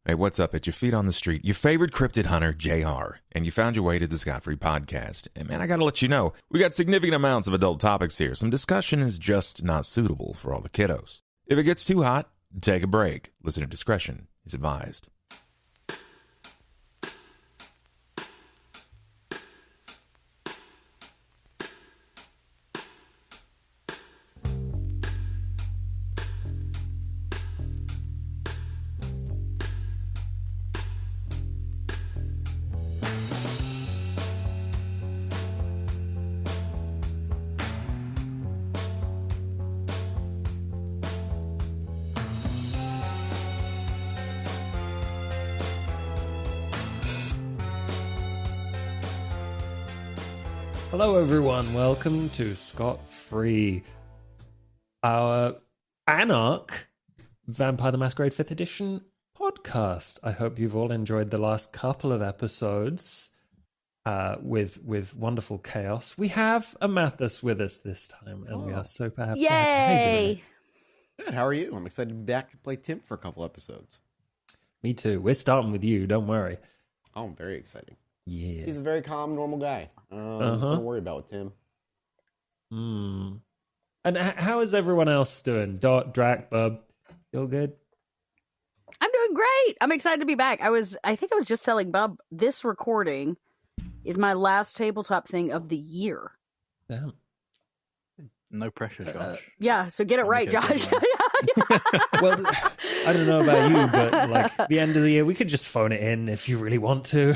Hey, what's up? At your feet on the street, your favorite cryptid hunter, JR, and you found your way to the Scot-Free podcast. And man, I gotta let you know, we got significant amounts of adult topics here. Some discussion is just not suitable for all the kiddos. If it gets too hot, take a break. Listener discretion is advised. Hello everyone, welcome to Scot-Free, our Anarch Vampire the Masquerade 5th edition podcast. I hope you've all enjoyed the last couple of episodes with wonderful chaos. We have Amathus with us this time, and we are super happy. Yay! Good, how are you? I'm excited to be back to play Tim for a couple episodes. Me too. We're starting with you, don't worry. Oh, very exciting. Yeah. He's a very calm, normal guy. Don't worry about Tim. And how is everyone else doing? Dot, Drac, Bub, you all good? I'm doing great. I'm excited to be back. I think I was just telling Bub, this recording is my last tabletop thing of the year. Damn. No pressure, Josh. Yeah, so get it right, Josh. Well, I don't know about you, but like the end of the year, we could just phone it in if you really want to.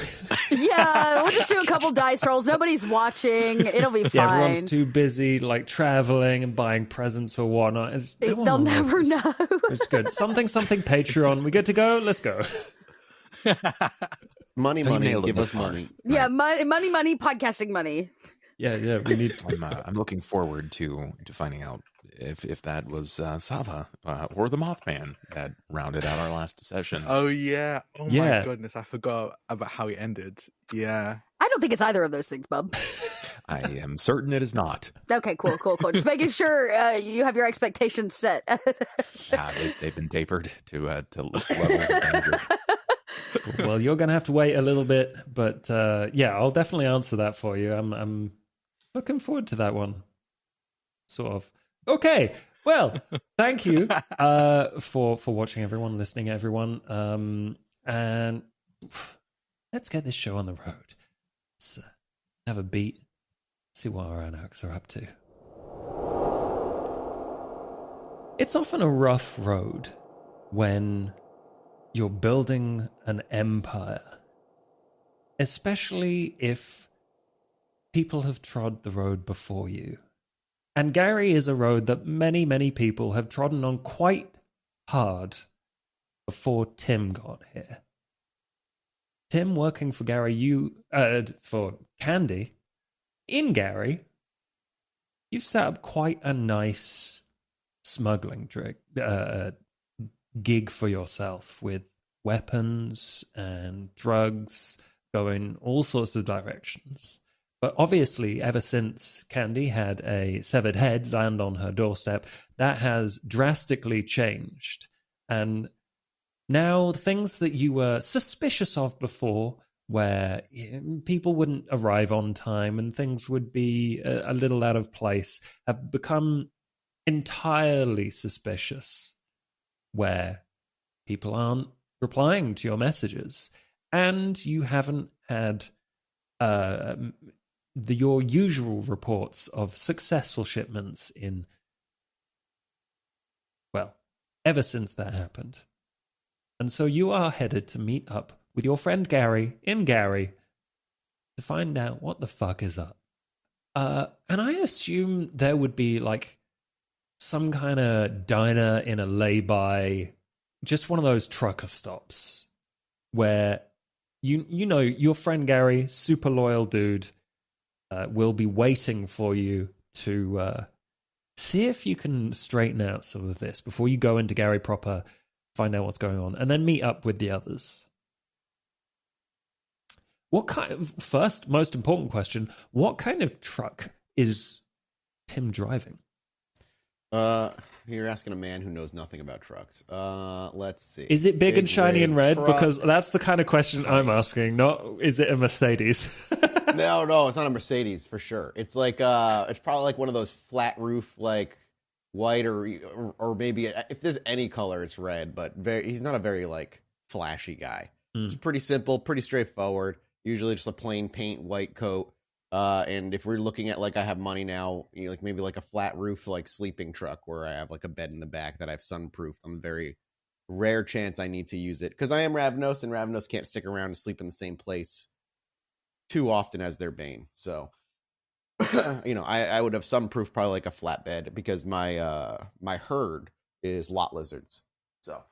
Yeah, we'll just do a couple dice rolls. Nobody's watching. It'll be fine. Yeah, everyone's too busy, like traveling and buying presents or whatnot. They'll never know. It's good. Something Patreon. We good to go? Let's go. Money, give us money. Yeah, money, podcasting money. Yeah, we need. I'm looking forward to finding out if that was Sava or the Mothman that rounded out our last session. Oh, yeah. Oh, my goodness. I forgot about how it ended. Yeah. I don't think it's either of those things, Bub. I am certain it is not. Okay, cool. Just making sure you have your expectations set. Yeah, they've been tapered to levels of danger. Well, you're going to have to wait a little bit, but yeah, I'll definitely answer that for you. I'm looking forward to that one. Sort of. Okay. Well, thank you for watching, everyone, listening, everyone. And let's get this show on the road. Let's have a beat, see what our anarchs are up to. It's often a rough road when you're building an empire, especially if people have trod the road before you. And Gary is a road that many, many people have trodden on quite hard before Tim got here. Tim, working for Gary, for Candy, in Gary, you've set up quite a nice smuggling gig for yourself with weapons and drugs going all sorts of directions. But obviously, ever since Candy had a severed head land on her doorstep, that has drastically changed. And now things that you were suspicious of before, where people wouldn't arrive on time and things would be a little out of place, have become entirely suspicious, where people aren't replying to your messages. And you haven't had your usual reports of successful shipments ever since that happened. And so you are headed to meet up with your friend Gary in Gary to find out what the fuck is up. And I assume there would be like some kind of diner in a lay-by, just one of those trucker stops where you know your friend Gary, super loyal dude, will be waiting for you to see if you can straighten out some of this before you go into Gary proper, find out what's going on, and then meet up with the others. First, most important question, what kind of truck is Tim driving? You're asking a man who knows nothing about trucks. Let's see. Is it big and shiny and red? truck. Because that's the kind of question I'm asking. Not is it a Mercedes? No, it's not a Mercedes for sure. It's like it's probably like one of those flat roof, like white or maybe if there's any color, it's red. But he's not a very like flashy guy. It's pretty simple, pretty straightforward. Usually just a plain paint white coat. And if we're looking at like I have money now, like maybe like a flat roof like sleeping truck where I have like a bed in the back that I've sunproofed on the very rare chance I need to use it because I am Ravnos and Ravnos can't stick around and sleep in the same place too often as their bane. So I would have sunproof probably like a flat bed because my herd is lot lizards. So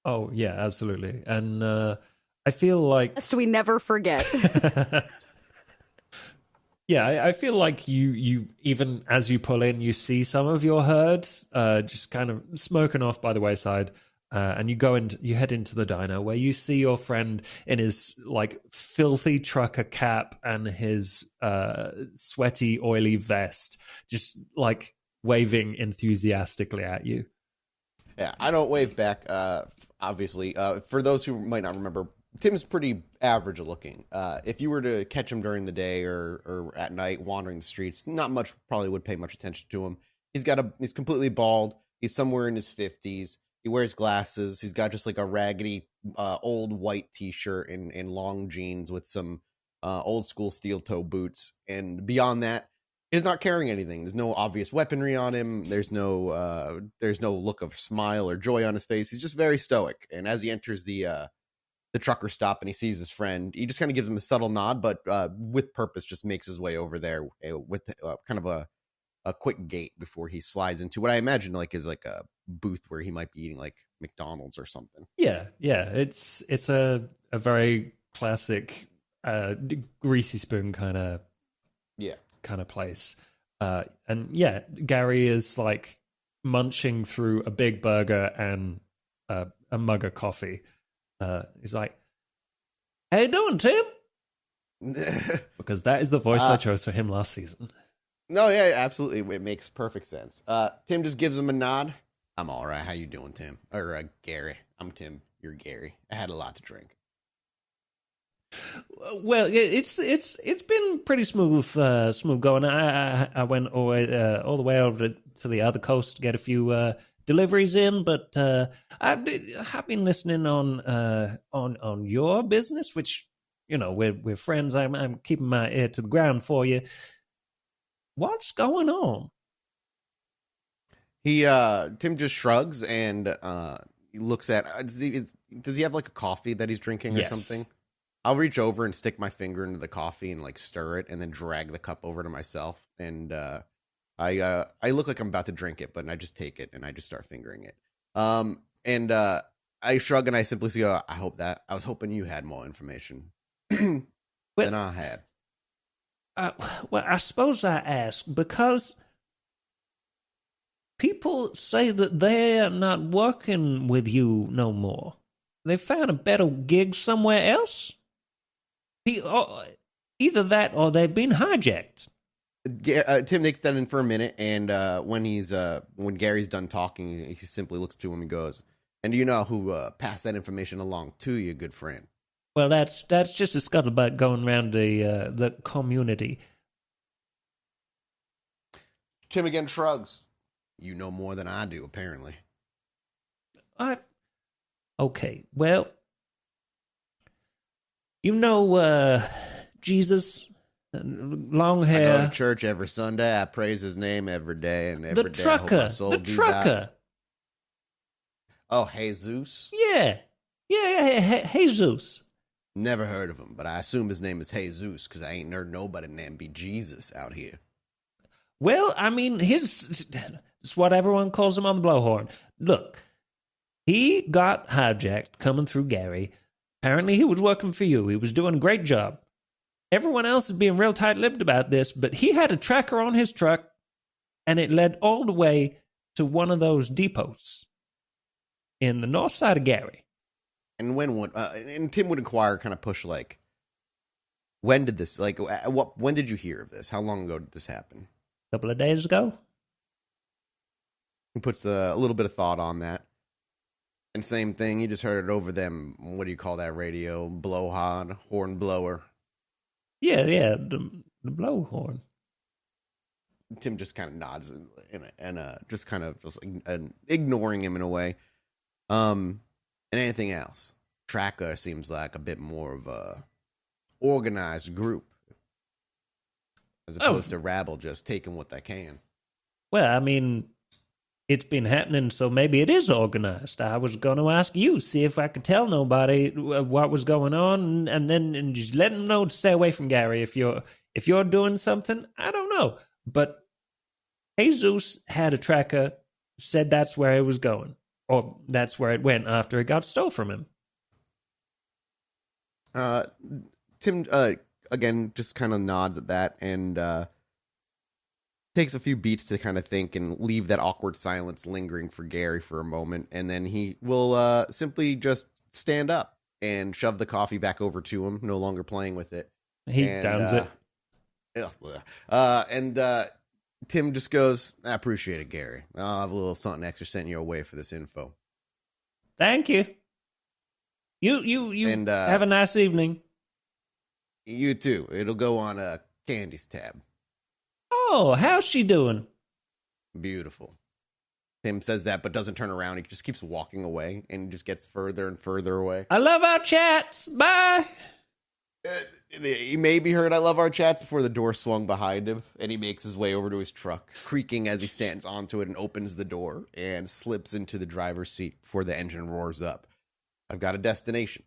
oh yeah, absolutely. And I feel like Lest we never forget. yeah, I feel like you even as you pull in, you see some of your herd just kind of smoking off by the wayside, and you head into the diner where you see your friend in his like filthy trucker cap and his sweaty, oily vest, just like waving enthusiastically at you. Yeah, I don't wave back. Obviously, for those who might not remember, Tim's pretty average looking. If you were to catch him during the day or at night wandering the streets, not much probably would pay much attention to him. He's completely bald. He's somewhere in his 50s. He wears glasses. He's got just like a raggedy old white t-shirt and long jeans with some old school steel toe boots. And beyond that, he's not carrying anything. There's no obvious weaponry on him. There's no look of smile or joy on his face. He's just very stoic. And as he enters the trucker stop and he sees his friend, he just kind of gives him a subtle nod, but with purpose just makes his way over there with kind of a quick gait before he slides into what I imagine like is like a booth where he might be eating like McDonald's or something. Yeah. It's a very classic greasy spoon kind of place. And yeah, Gary is like munching through a big burger and a mug of coffee. He's like, "How you doing, Tim?" Because that is the voice I chose for him last season. No, yeah, absolutely. It makes perfect sense. Tim just gives him a nod. I'm all right. How you doing, Tim? Or Gary. I'm Tim. You're Gary. I had a lot to drink. Well, it's been pretty smooth going. I went all the way over to the other coast to get a few deliveries in, but I've been listening on your business, which we're friends. I'm keeping my ear to the ground for you. What's going on? Tim just shrugs and he looks at. Does he have like a coffee that he's drinking or something? I'll reach over and stick my finger into the coffee and like stir it, and then drag the cup over to myself. And I look like I'm about to drink it, but I just take it and I just start fingering it. And I shrug and I simply say, I was hoping you had more information than I had. Well, I suppose I ask because people say that they're not working with you no more. They found a better gig somewhere else. Either that or they've been hijacked. Tim takes that in for a minute, and when Gary's done talking, he simply looks to him and goes, "And do you know who passed that information along to you, good friend?" Well, that's just a scuttlebutt going around the community. Tim again shrugs. You know more than I do, apparently. Okay, well, Jesus, long hair. I go to church every Sunday. I praise his name every day, and every day I hope my soul the do trucker. die. Oh, Jesus? Yeah, Jesus. Never heard of him, but I assume his name is Jesus because I ain't heard nobody named be Jesus out here. Well, I mean, it's what everyone calls him on the blowhorn. Look, he got hijacked coming through Gary. Apparently, he was working for you. He was doing a great job. Everyone else is being real tight-lipped about this, but he had a tracker on his truck, and it led all the way to one of those depots in the north side of Gary. And and Tim would inquire, kind of push, like, when did this, like, when did you hear of this? How long ago did this happen? A couple of days ago. puts a little bit of thought on that. And same thing, you just heard it over them. What do you call that radio? Blowhorn, horn blower. Yeah, the blowhorn. Tim just kind of nods and just kind of just ignoring him in a way. And anything else? Tracker seems like a bit more of a organized group as opposed to rabble just taking what they can. Well, I mean, it's been happening, so maybe it is organized. I was going to ask you, see if I could tell nobody what was going on, and just let them know to stay away from Gary. If you're doing something, I don't know. But Jesus had a tracker, said that's where it was going, or that's where it went after it got stole from him. Tim, again, just kind of nods at that and takes a few beats to kind of think and leave that awkward silence lingering for Gary for a moment. And then he will simply just stand up and shove the coffee back over to him, no longer playing with it. He downs it. And Tim just goes, I appreciate it, Gary. I'll have a little something extra sent your way for this info. Thank you. You and, have a nice evening. You too. It'll go on Candy's tab. Oh, how's she doing? Beautiful. Tim says that, but doesn't turn around. He just keeps walking away and just gets further and further away. I love our chats. Bye. He maybe heard I love our chats before the door swung behind him, and he makes his way over to his truck, creaking as he stands onto it and opens the door and slips into the driver's seat before the engine roars up. I've got a destination.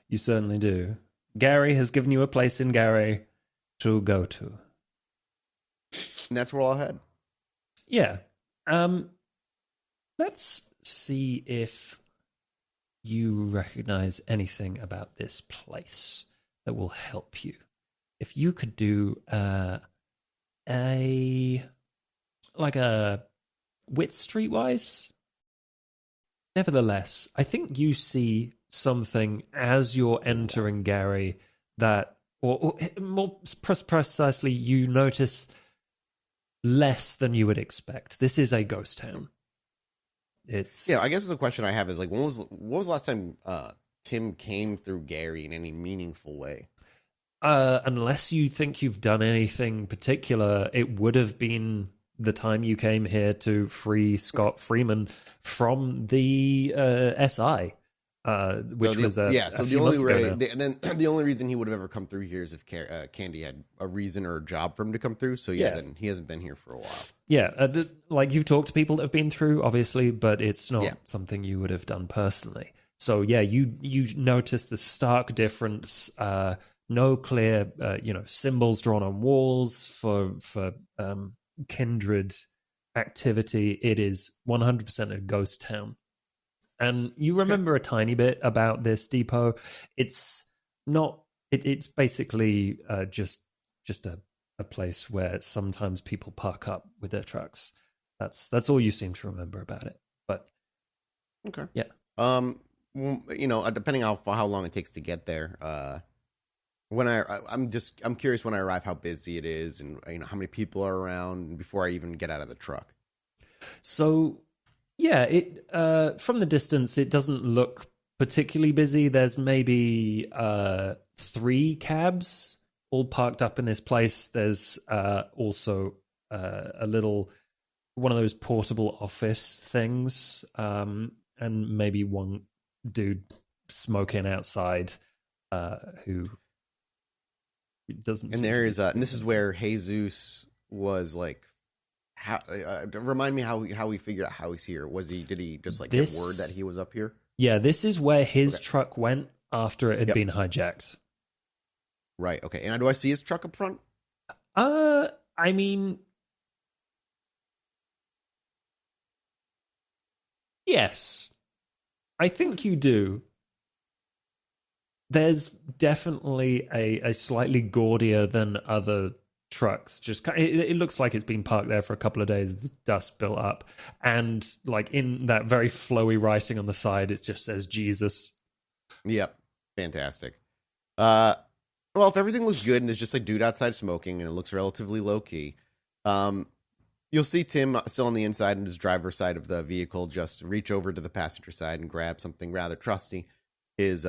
You certainly do. Gary has given you a place in Gary to go to. And that's where I'll head. Yeah. Let's see if you recognize anything about this place that will help you. If you could do a wit streetwise. Nevertheless, I think you see something as you're entering Gary that, or more precisely, you notice less than you would expect. This is a ghost town. I guess the question I have is like, what was the last time Tim came through Gary in any meaningful way? Unless you think you've done anything particular, it would have been the time you came here to free Scott Freeman from the SI. Which was a few months ago now. And then the only reason he would have ever come through here is if Candy had a reason or a job for him to come through. So then he hasn't been here for a while. Yeah, like you've talked to people that have been through, obviously, but it's not something you would have done personally. So you notice the stark difference. No clear, symbols drawn on walls for kindred activity. It is 100% a ghost town. And you remember a tiny bit about this depot. It's not. It's basically just a place where sometimes people park up with their trucks. That's all you seem to remember about it. But okay, yeah. Depending on how long it takes to get there. I'm curious when I arrive how busy it is and how many people are around before I even get out of the truck. So. Yeah, from the distance, it doesn't look particularly busy. There's maybe 3 cabs all parked up in this place. There's also a little one of those portable office things, and maybe one dude smoking outside who doesn't. And there is, and this is where Jesus was like. How remind me how we figured out how he's here. Did he just get word that he was up here? Yeah, this is where his truck went after it had been hijacked. Right. Okay. And do I see his truck up front? I mean, yes, I think you do. There's definitely a slightly gaudier than other trucks. Just it looks like it's been parked there for a couple of days. Dust built up, and like in that very flowy writing on the side, it just says Jesus. Yep, fantastic. Well, if everything looks good and there's just a dude outside smoking and it looks relatively low key, you'll you'll see Tim still on the inside in his driver's side of the vehicle, just reach over to the passenger side and grab something rather trusty, his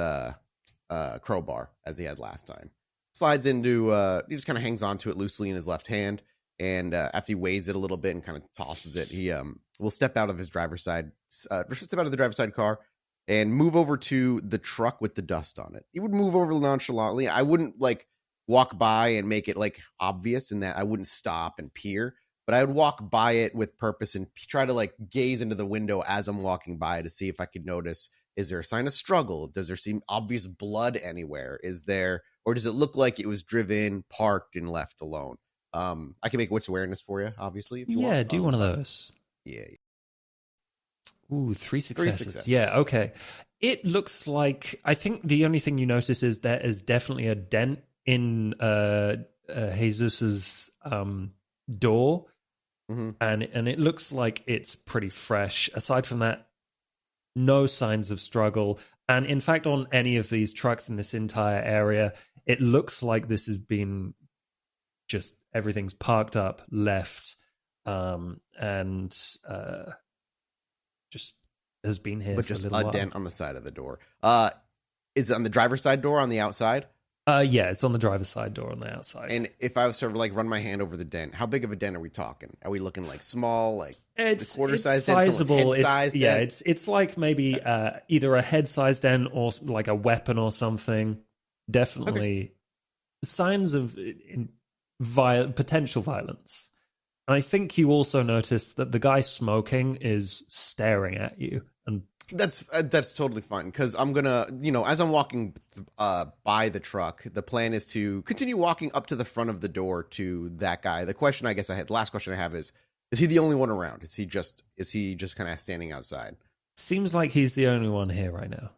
crowbar, as he had last time. Slides into, he just kind of hangs onto it loosely in his left hand, and after he weighs it a little bit and kind of tosses it, he will step out of his driver's side, step out of the driver's side car, and move over to the truck with the dust on it. He would move over nonchalantly. I wouldn't like walk by and make it like obvious in that I wouldn't stop and peer, but I would walk by it with purpose and try to like gaze into the window as I'm walking by to see if I could notice, is there a sign of struggle? Does there seem obvious blood anywhere? Is there, or does it look like it was driven, parked, and left alone? I can make wits awareness for you, obviously. If you want. Do one of those. Yeah. Ooh, 3 successes. Yeah, okay. It looks like, I think the only thing you notice is there is definitely a dent in Jesus's door, and it looks like it's pretty fresh. Aside from that, no signs of struggle. And in fact, on any of these trucks in this entire area, it looks like this has been just everything's parked up, left, and just has been here but for just a little while. Dent on the side of the door. Is it on the driver's side door on the outside? Yeah, it's on the driver's side door on the outside. And if I was to like run my hand over the dent, how big of a dent are we talking? Are we looking like small, like it's quarter-sized sizable. Dent, It's like maybe either a head-sized dent or like a weapon or something. Definitely signs of potential violence. And I think you also noticed that the guy smoking is staring at you, and that's totally fine, because I'm gonna, as I'm walking by the truck, the plan is to continue walking up to the front of the door to that guy. The last question I have is he the only one around? Is he just kind of standing outside? Seems like he's the only one here right now.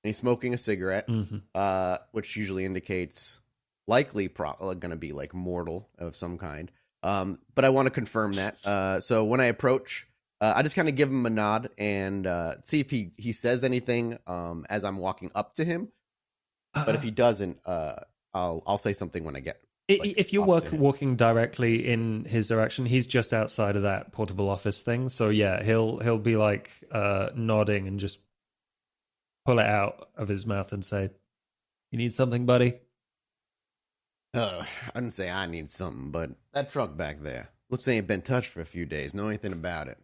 And he's smoking a cigarette, which usually indicates likely going to be like mortal of some kind. But I want to confirm that. So when I approach, I just kind of give him a nod and see if he says anything as I'm walking up to him. But if he doesn't, I'll say something when I get. If you're walking directly in his direction, he's just outside of that portable office thing. So yeah, he'll be like nodding and just pull it out of his mouth and say, "You need something, buddy?" I didn't say I need something, but that truck back there looks like it ain't been touched for a few days. Know anything about it?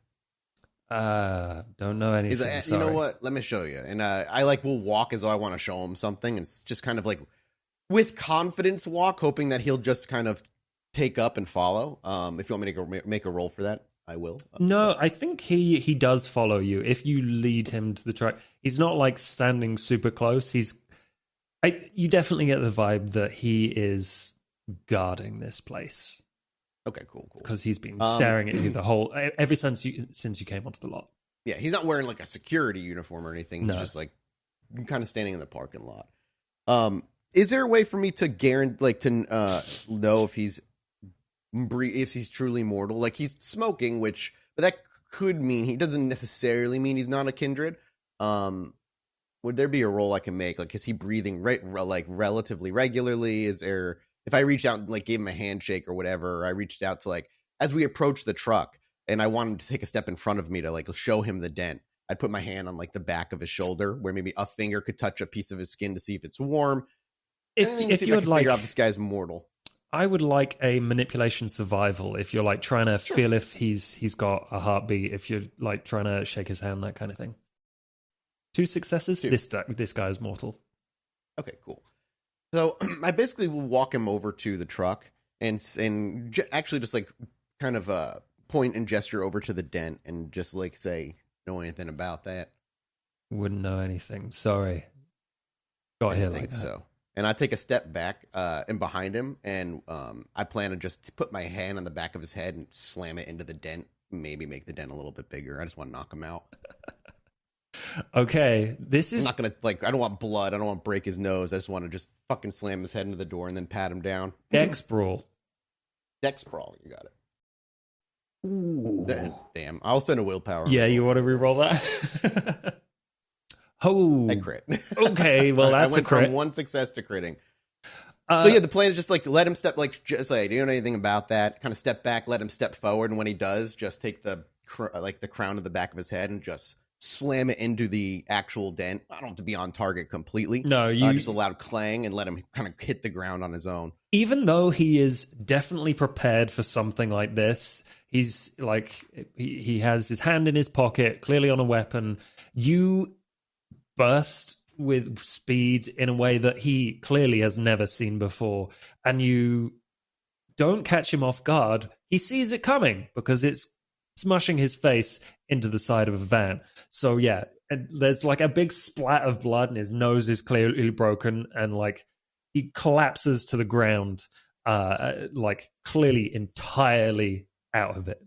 Don't know anything. He's like, sorry. You know what? Let me show you. And I will walk as though I want to show him something, and it's just kind of like with confidence walk, hoping that he'll just kind of take up and follow. If you want me to make a roll for that, I will. No, I think he does follow you if you lead him to the truck. He's not like standing super close. You definitely get the vibe that he is guarding this place. Okay, cool. Because he's been staring at you the whole ever since you came onto the lot. Yeah, he's not wearing like a security uniform or anything. He's just like kind of standing in the parking lot. Is there a way for me to know if he's truly mortal? Like he's smoking, but that could mean he doesn't necessarily mean he's not a kindred. Would there be a role I can make? Like, is he breathing relatively regularly? Is there, if I reach out and like gave him a handshake or whatever, or I reached out to like, as we approach the truck and I want him to take a step in front of me to like show him the dent, I'd put my hand on like the back of his shoulder where maybe a finger could touch a piece of his skin to see if it's warm. If you would like, figure out this guy's mortal. I would like a manipulation survival if you're like trying to feel if he's got a heartbeat, if you're like trying to shake his hand, that kind of thing. 2 successes. 2. This guy is mortal. Okay, cool. So I basically will walk him over to the truck and actually just like kind of point and gesture over to the dent and just like say, know anything about that? Wouldn't know anything. Sorry. Got here like that. So. And I take a step back and behind him, and I plan to just put my hand on the back of his head and slam it into the dent. Maybe make the dent a little bit bigger. I just want to knock him out. Okay, this is... I'm not going to, I don't want blood. I don't want to break his nose. I just want to just fucking slam his head into the door and then pat him down. Dex brawl. Dex brawl, you got it. Ooh. Damn, I'll spend a willpower. Yeah, you want to reroll that? Oh. I crit. Okay, well, that's I went a crit. from 1 success to critting. So yeah, the plan is just like let him step, like just like, do you know anything about that? Kind of step back, let him step forward, and when he does, just take the crown of the back of his head and just slam it into the actual dent. I don't have to be on target completely. No, just a loud clang and let him kind of hit the ground on his own. Even though he is definitely prepared for something like this, he's like he has his hand in his pocket, clearly on a weapon. You burst with speed in a way that he clearly has never seen before, and you don't catch him off guard. He sees it coming because it's smushing his face into the side of a van. So yeah, and there's like a big splat of blood and his nose is clearly broken, and like he collapses to the ground, like clearly entirely out of it.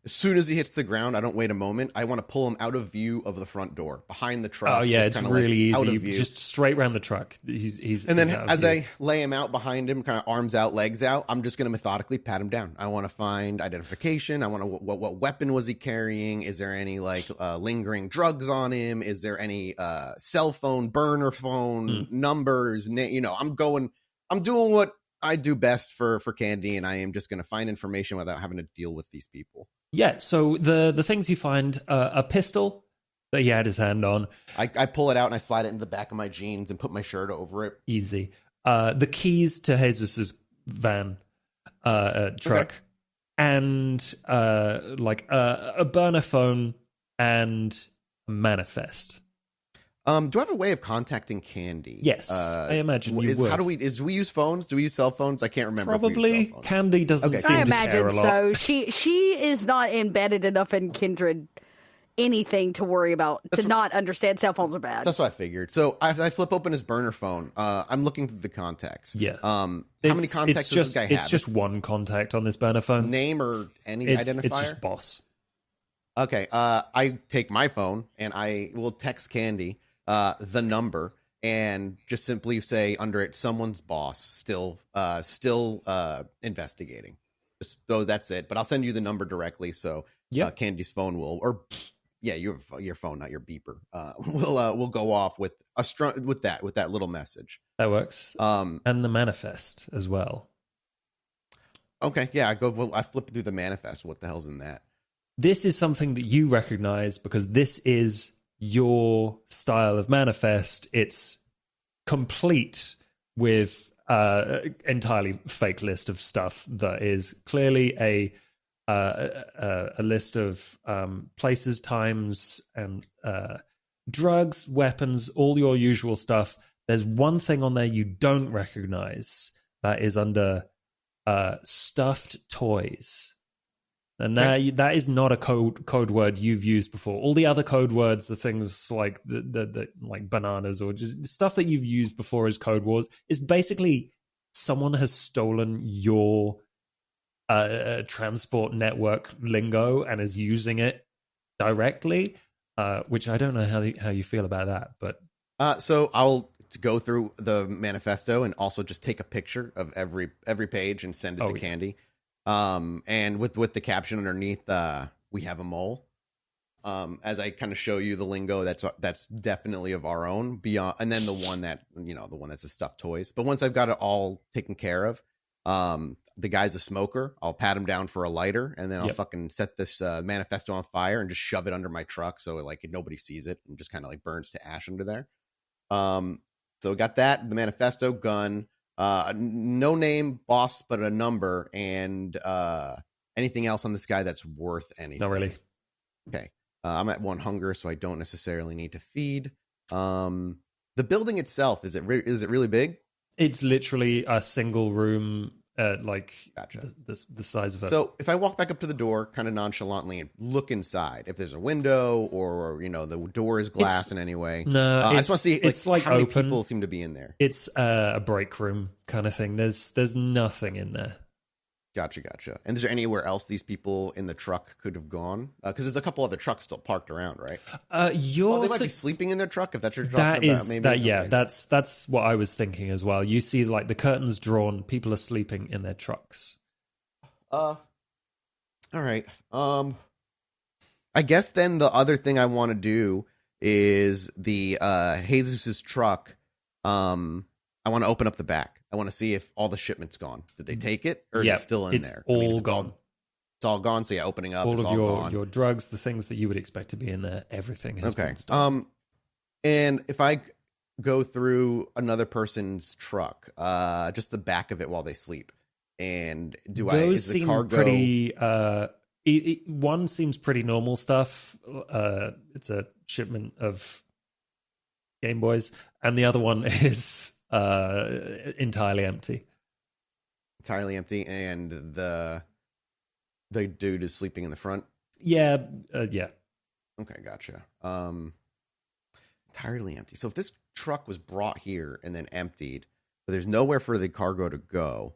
As soon as he hits the ground, I don't wait a moment. I want to pull him out of view of the front door, behind the truck. Oh yeah, it's really like easy. Just straight around the truck. He's and then as I lay him out behind him, kind of arms out, legs out, I'm just going to methodically pat him down. I want to find identification. I want to what weapon was he carrying? Is there any like lingering drugs on him? Is there any cell phone, burner phone numbers? I'm doing what I do best for Candy, and I am just going to find information without having to deal with these people. Yeah, so the things you find, a pistol that he had his hand on. I pull it out and I slide it into the back of my jeans and put my shirt over it. Easy. The keys to Jesus's van, truck, okay. And like a burner phone and a manifest. Do I have a way of contacting Candy? Yes, I imagine you would. How do we use phones? Do we use cell phones? I can't remember. Probably. Candy doesn't seem to care a lot. I imagine so. She is not embedded enough in Kindred anything to worry about not understand cell phones are bad. That's what I figured. So I flip open his burner phone. I'm looking through the contacts. Yeah. How many contacts does this guy have? It's just one contact on this burner phone. Name or any identifier? It's just boss. Okay. I take my phone and I will text Candy the number and just simply say under it, someone's boss still investigating. So that's it. But I'll send you the number directly. So Candy's phone will, your phone, not your beeper, will go off with that little message. That works. And the manifest as well. Okay. Yeah. I flip through the manifest. What the hell's in that? This is something that you recognize because this is your style of manifest. It's complete with entirely fake list of stuff that is clearly a list of places, times, and drugs, weapons, all your usual stuff. There's one thing on there you don't recognize that is under stuffed toys. And that is not a code word you've used before. All the other code words are things like the like bananas or just stuff that you've used before as code words. It's basically someone has stolen your transport network lingo and is using it directly, which I don't know how you feel about that. But so I'll go through the manifesto and also just take a picture of every page and send it to Candy. And with the caption underneath, we have a mole. As I kind of show you the lingo that's definitely of our own beyond, and then the one that's the stuffed toys. But once I've got it all taken care of, the guy's a smoker. I'll pat him down for a lighter, and then I'll fucking set this manifesto on fire and just shove it under my truck so nobody sees it and just kind of like burns to ash under there. So got that, the manifesto, gun. No name, boss, but a number, and anything else on this guy that's worth anything. Not really. Okay. I'm at 1 hunger, so I don't necessarily need to feed. The building itself, is it really big? It's literally a single room, Gotcha. the size of it. So if I walk back up to the door kind of nonchalantly and look inside, if there's a window or the door is glass in any way. No, I just want to see it's like how many open. people seem to be in there. It's a break room kind of thing. There's nothing in there. Gotcha. And is there anywhere else these people in the truck could have gone? Because there's a couple other trucks still parked around, right? They might be sleeping in their truck if that's what you're talking about. Maybe. That's what I was thinking as well. You see, like the curtains drawn, people are sleeping in their trucks. All right. I guess then the other thing I want to do is the Jesus's truck. I want to open up the back. I want to see if all the shipment's gone. Did they take it, or is it still in there? All gone. It's all gone. So yeah, opening up, all it's of all your drugs, the things that you would expect to be in there, everything has been stolen. And if I go through another person's truck, just the back of it while they sleep, and those seem cargo pretty? One seems pretty normal stuff. It's a shipment of Game Boys, and the other one is entirely empty. Entirely empty, and the dude is sleeping in the front. Yeah. Okay, gotcha. Entirely empty. So if this truck was brought here and then emptied, but there's nowhere for the cargo to go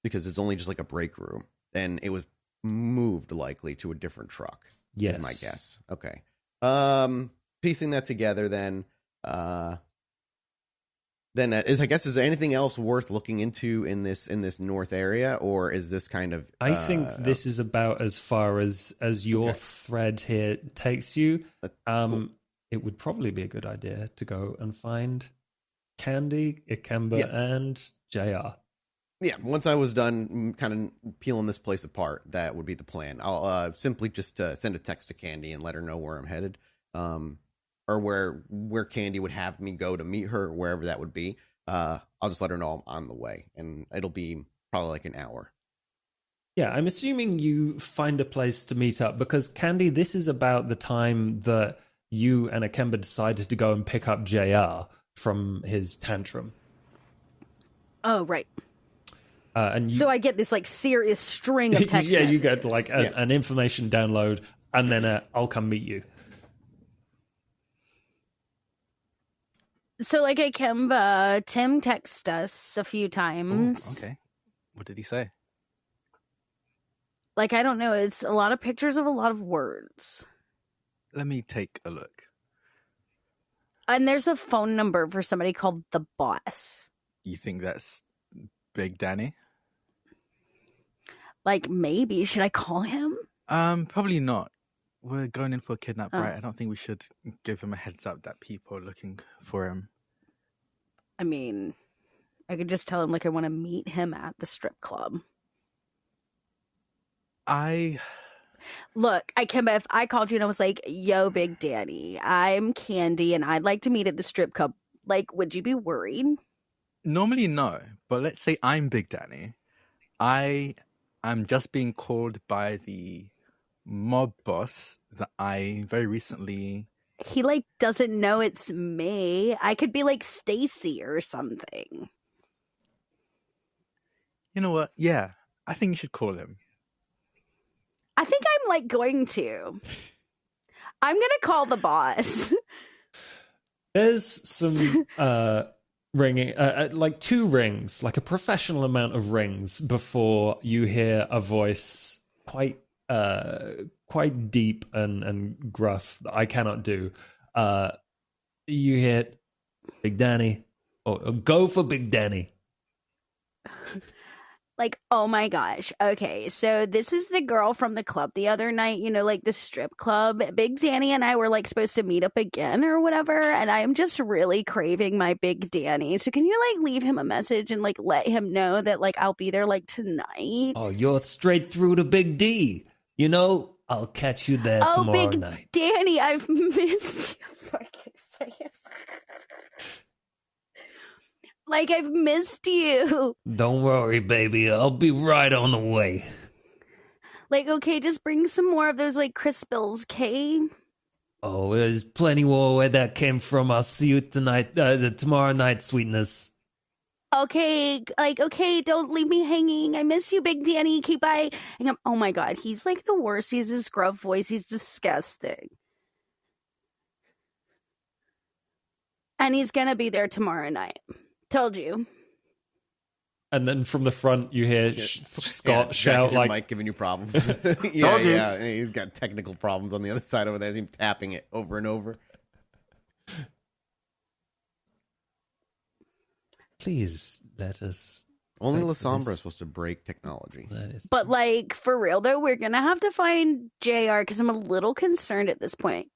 because it's only just like a break room, then it was moved likely to a different truck. Yes, is my guess. Okay. Piecing that together, then is there anything else worth looking into in this north area, or is this kind of? I think this is about as far as your thread here takes you. Cool. It would probably be a good idea to go and find Candy, Ikemba, and JR. Yeah, once I was done kind of peeling this place apart, that would be the plan. I'll simply just send a text to Candy and let her know where I'm headed, or where Candy would have me go to meet her, wherever that would be. I'll just let her know I'm on the way, and it'll be probably like an hour. Yeah, I'm assuming you find a place to meet up, because Candy, this is about the time that you and Ikemba decided to go and pick up JR from his tantrum. Oh, right. And so I get this like serious string of text yeah, messages. you get like an information download, and then I'll come meet you. So like Ikemba, Tim texted us a few times. Ooh, okay. What did he say? Like, I don't know. It's a lot of pictures of a lot of words. Let me take a look. And there's a phone number for somebody called the boss. You think that's Big Danny? Like, maybe. Should I call him? Probably not. We're going in for a kidnap, right? I don't think we should give him a heads up that people are looking for him. I mean, I could just tell him, like, I want to meet him at the strip club. Look, Ikemba, if I called you and I was like, yo, Big Danny, I'm Candy and I'd like to meet at the strip club, like, would you be worried? Normally, no. But let's say I'm Big Danny. I'm just being called by the mob boss that I very recently... He, like, doesn't know it's me. I could be, like, Stacy or something. You know what? Yeah, I think you should call him. I think I'm, like, going to. I'm going to call the boss. There's some ringing, like 2 rings, like a professional amount of rings before you hear a voice quite deep and gruff that I cannot do. You hear Big Danny, or go for Big Danny. Like, oh my gosh. Okay, so this is the girl from the club the other night, you know, like the strip club. Big Danny and I were like supposed to meet up again or whatever, and I am just really craving my Big Danny. So can you like leave him a message and like let him know that like I'll be there like tonight? Oh, you're straight through to Big D. You know, I'll catch you there tomorrow Big night. Danny, I've missed you. I'm sorry, I can't say it. Like, I've missed you. Don't worry, baby. I'll be right on the way. Like, okay, just bring some more of those, like, Crispils, okay? Oh, there's plenty more where that came from. I'll see you tonight, tomorrow night, sweetness. Okay, like, okay, don't leave me hanging. I miss you, Big Danny. Okay, bye. Oh my god, he's, like, the worst. He has this gruff voice. He's disgusting. And he's gonna be there tomorrow night. Told you. And then from the front, you hear Scott shout like, "Mike giving you problems." yeah. He's got technical problems on the other side over there. He's tapping it over and over. Please let us. Only La Sombra is supposed to break technology. But like for real though, we're gonna have to find JR because I'm a little concerned at this point.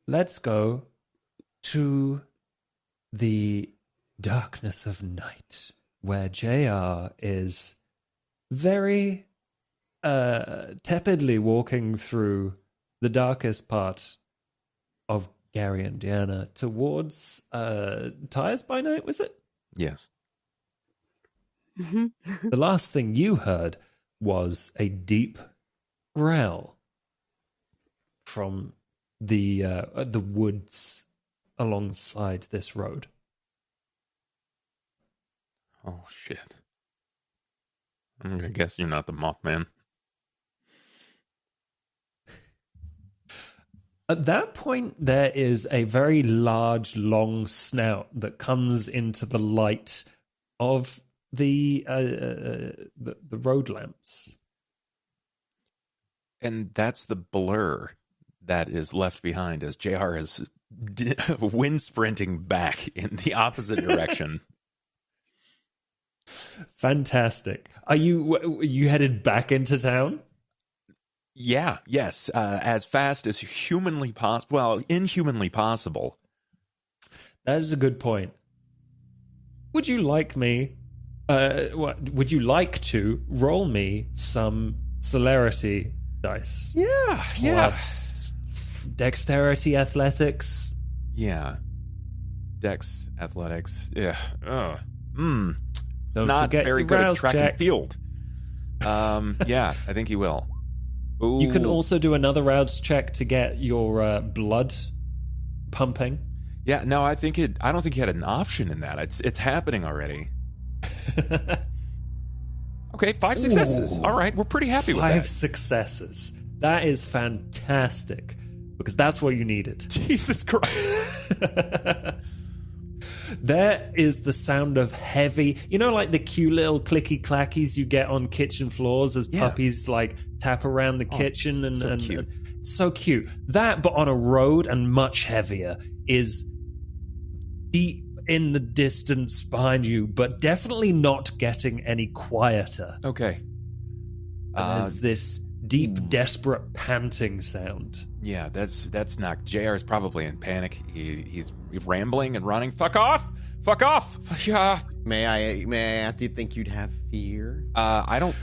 Let's go to the darkness of night, where JR is very tepidly walking through the darkest part of Gary, Indiana, towards Tires by Night, was it? Yes. The last thing you heard was a deep growl from the woods alongside this road. Oh, shit. I guess you're not the Mothman. At that point, there is a very large, long snout that comes into the light of the road lamps. And that's the blur that is left behind as JR is wind sprinting back in the opposite direction. Fantastic. Are you headed back into town? Yeah, yes, as fast as humanly possible. Well, inhumanly possible. That is a good point. Would you like me? Would you like to roll me some celerity dice? Yeah, Plus dexterity, athletics. Yeah. Dex, athletics. Yeah. It's Don't not forget very your good at rouse track check. and field. Yeah, I think he will. Ooh. You can also do another rouse check to get your blood pumping. Yeah, no, I don't think he had an option in that. It's happening already. Okay, 5 successes. Ooh. All right, we're pretty happy with that. 5 successes. That is fantastic, because that's what you needed. Jesus Christ. There is the sound of heavy, like the cute little clicky clackies you get on kitchen floors as puppies like tap around the kitchen and so cute. So cute. That, but on a road and much heavier, is deep in the distance behind you, but definitely not getting any quieter. Okay. There's this deep, desperate panting sound. Yeah, that's not. JR is probably in panic. He's rambling and running. Fuck off! Fuck off! Yeah. May I ask? Do you think you'd have fear? I don't.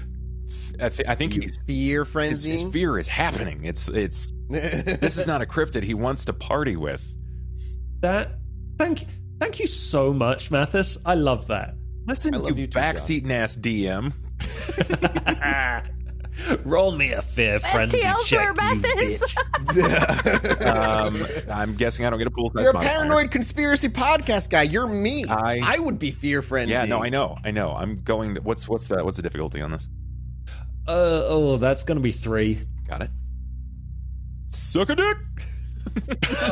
I think he's fear frenzy. His fear is happening. It's. This is not a cryptid he wants to party with. Thank you so much, Mathis. I love that. Listen, I love you too, backseating ass DM. Roll me a fear frenzy check, you bitch. I'm guessing I don't get a pool size You're a modifier. paranoid conspiracy podcast guy. You're me. I would be fear frenzy. Yeah, no, I know. I'm going to, what's the difficulty on this? That's going to be 3. Got it. Suck a dick.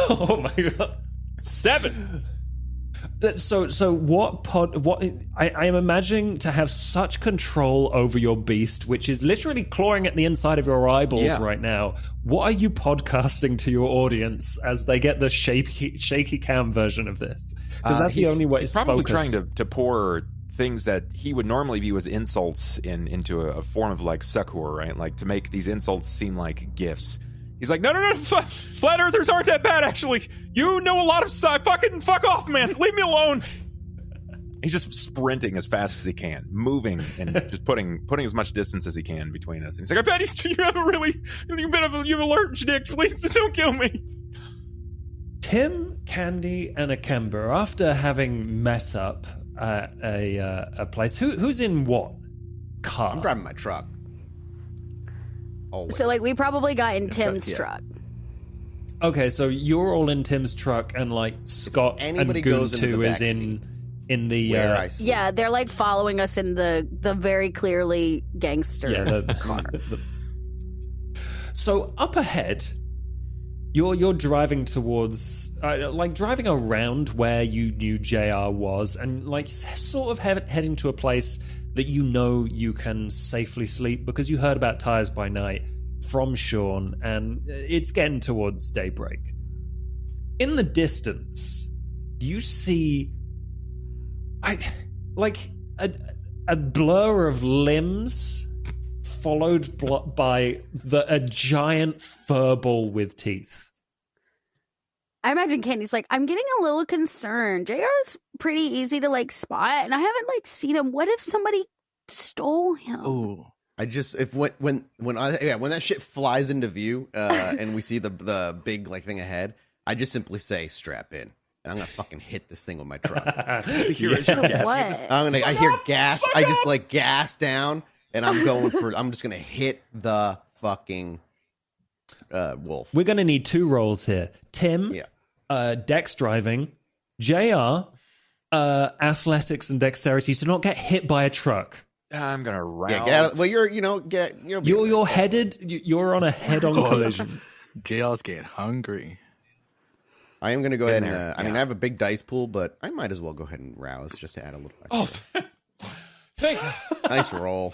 Oh my god. 7. So what I am imagining to have such control over your beast, which is literally clawing at the inside of your eyeballs right now. What are you podcasting to your audience as they get the shaky cam version of this? Because that's the only way. He's probably trying to pour things that he would normally view as insults into a form of like succor, right? Like to make these insults seem like gifts. He's like, no, flat earthers aren't that bad, actually. You know a lot of fuck off, man. Leave me alone. He's just sprinting as fast as he can, moving and just putting as much distance as he can between us. And he's like, I bet you have you've allergic dick. Please just don't kill me. Tim, Candy, and Ikemba, after having met up at a place, who's in what car? I'm driving my truck. Always. So, we probably got in Tim's truck. Okay, so you're all in Tim's truck, and Scott Anybody and Goon goes into 2 the is backseat. in the Where I see. Yeah, they're following us in the very clearly gangster car. So up ahead, you're driving towards driving around where you knew JR was, and sort of heading to a place that you can safely sleep because you heard about Tires by Night from Sean, and it's getting towards daybreak. In the distance, you see a blur of limbs followed by a giant furball with teeth. I imagine Candy's like, I'm getting a little concerned. JR's pretty easy to like spot, and I haven't like seen him. What if somebody stole him? Oh, I just when that shit flies into view, and we see the big like thing ahead, I just simply say strap in, and I'm gonna fucking hit this thing with my truck. What? I hear gas. I just like gas down, and I'm just gonna hit the fucking wolf. We're going to need 2 rolls here. Tim, Dex driving, JR, athletics and dexterity to not get hit by a truck. I'm gonna round. Yeah, get out. Well, You're headed. You're on a head-on collision. JR's getting hungry. I am gonna go ahead and. there, I mean, I have a big dice pool, but I might as well go ahead and rouse just to add a little. Extra. Thank you. Nice roll.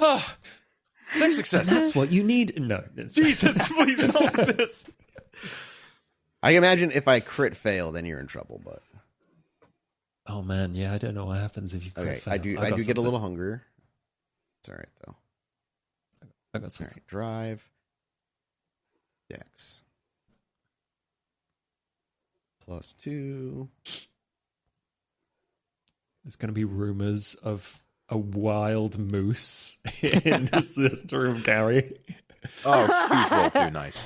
6 successes. That's what you need. No, Jesus, please not this. I imagine if I crit fail, then you're in trouble. But oh man, yeah, I don't know what happens if you. okay, fail. I do get a little hungrier. It's all right though. I got All something. right, drive. Dex. +2. There's going to be rumors of a wild moose in this room, Gary. Oh, huge roll too. Nice.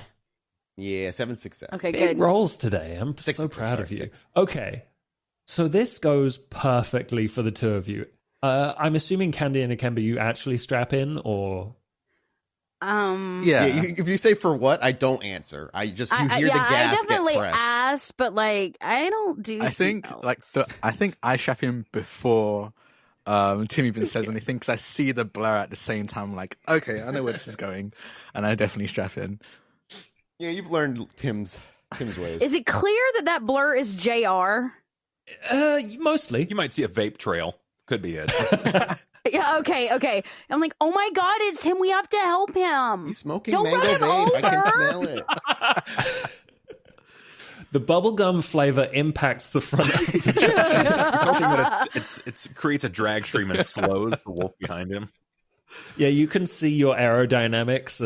Yeah, 7 success. Okay, Big good. rolls today. I'm 6 so proud of you. 6. Okay, so this goes perfectly for the 2 of you. I'm assuming Candy and Ikemba, you actually strap in, or Yeah. If you say for what, I don't answer. I just hear the gas I definitely get pressed. asked, but like I don't do. I think I think I strap him before Tim even says anything, because I see the blur at the same time. I'm like, okay, I know where this is going, and I definitely strap in. Yeah, you've learned Tim's ways. Is it clear that blur is JR? mostly. You might see a vape trail. Could be it. Yeah, okay. I'm like, oh my god, it's him. We have to help him. He's smoking Don't mango run him vape. I can over. smell it. The bubblegum flavor impacts the front of the Hoping that it creates a drag stream and slows the wolf behind him. Yeah, you can see your aerodynamics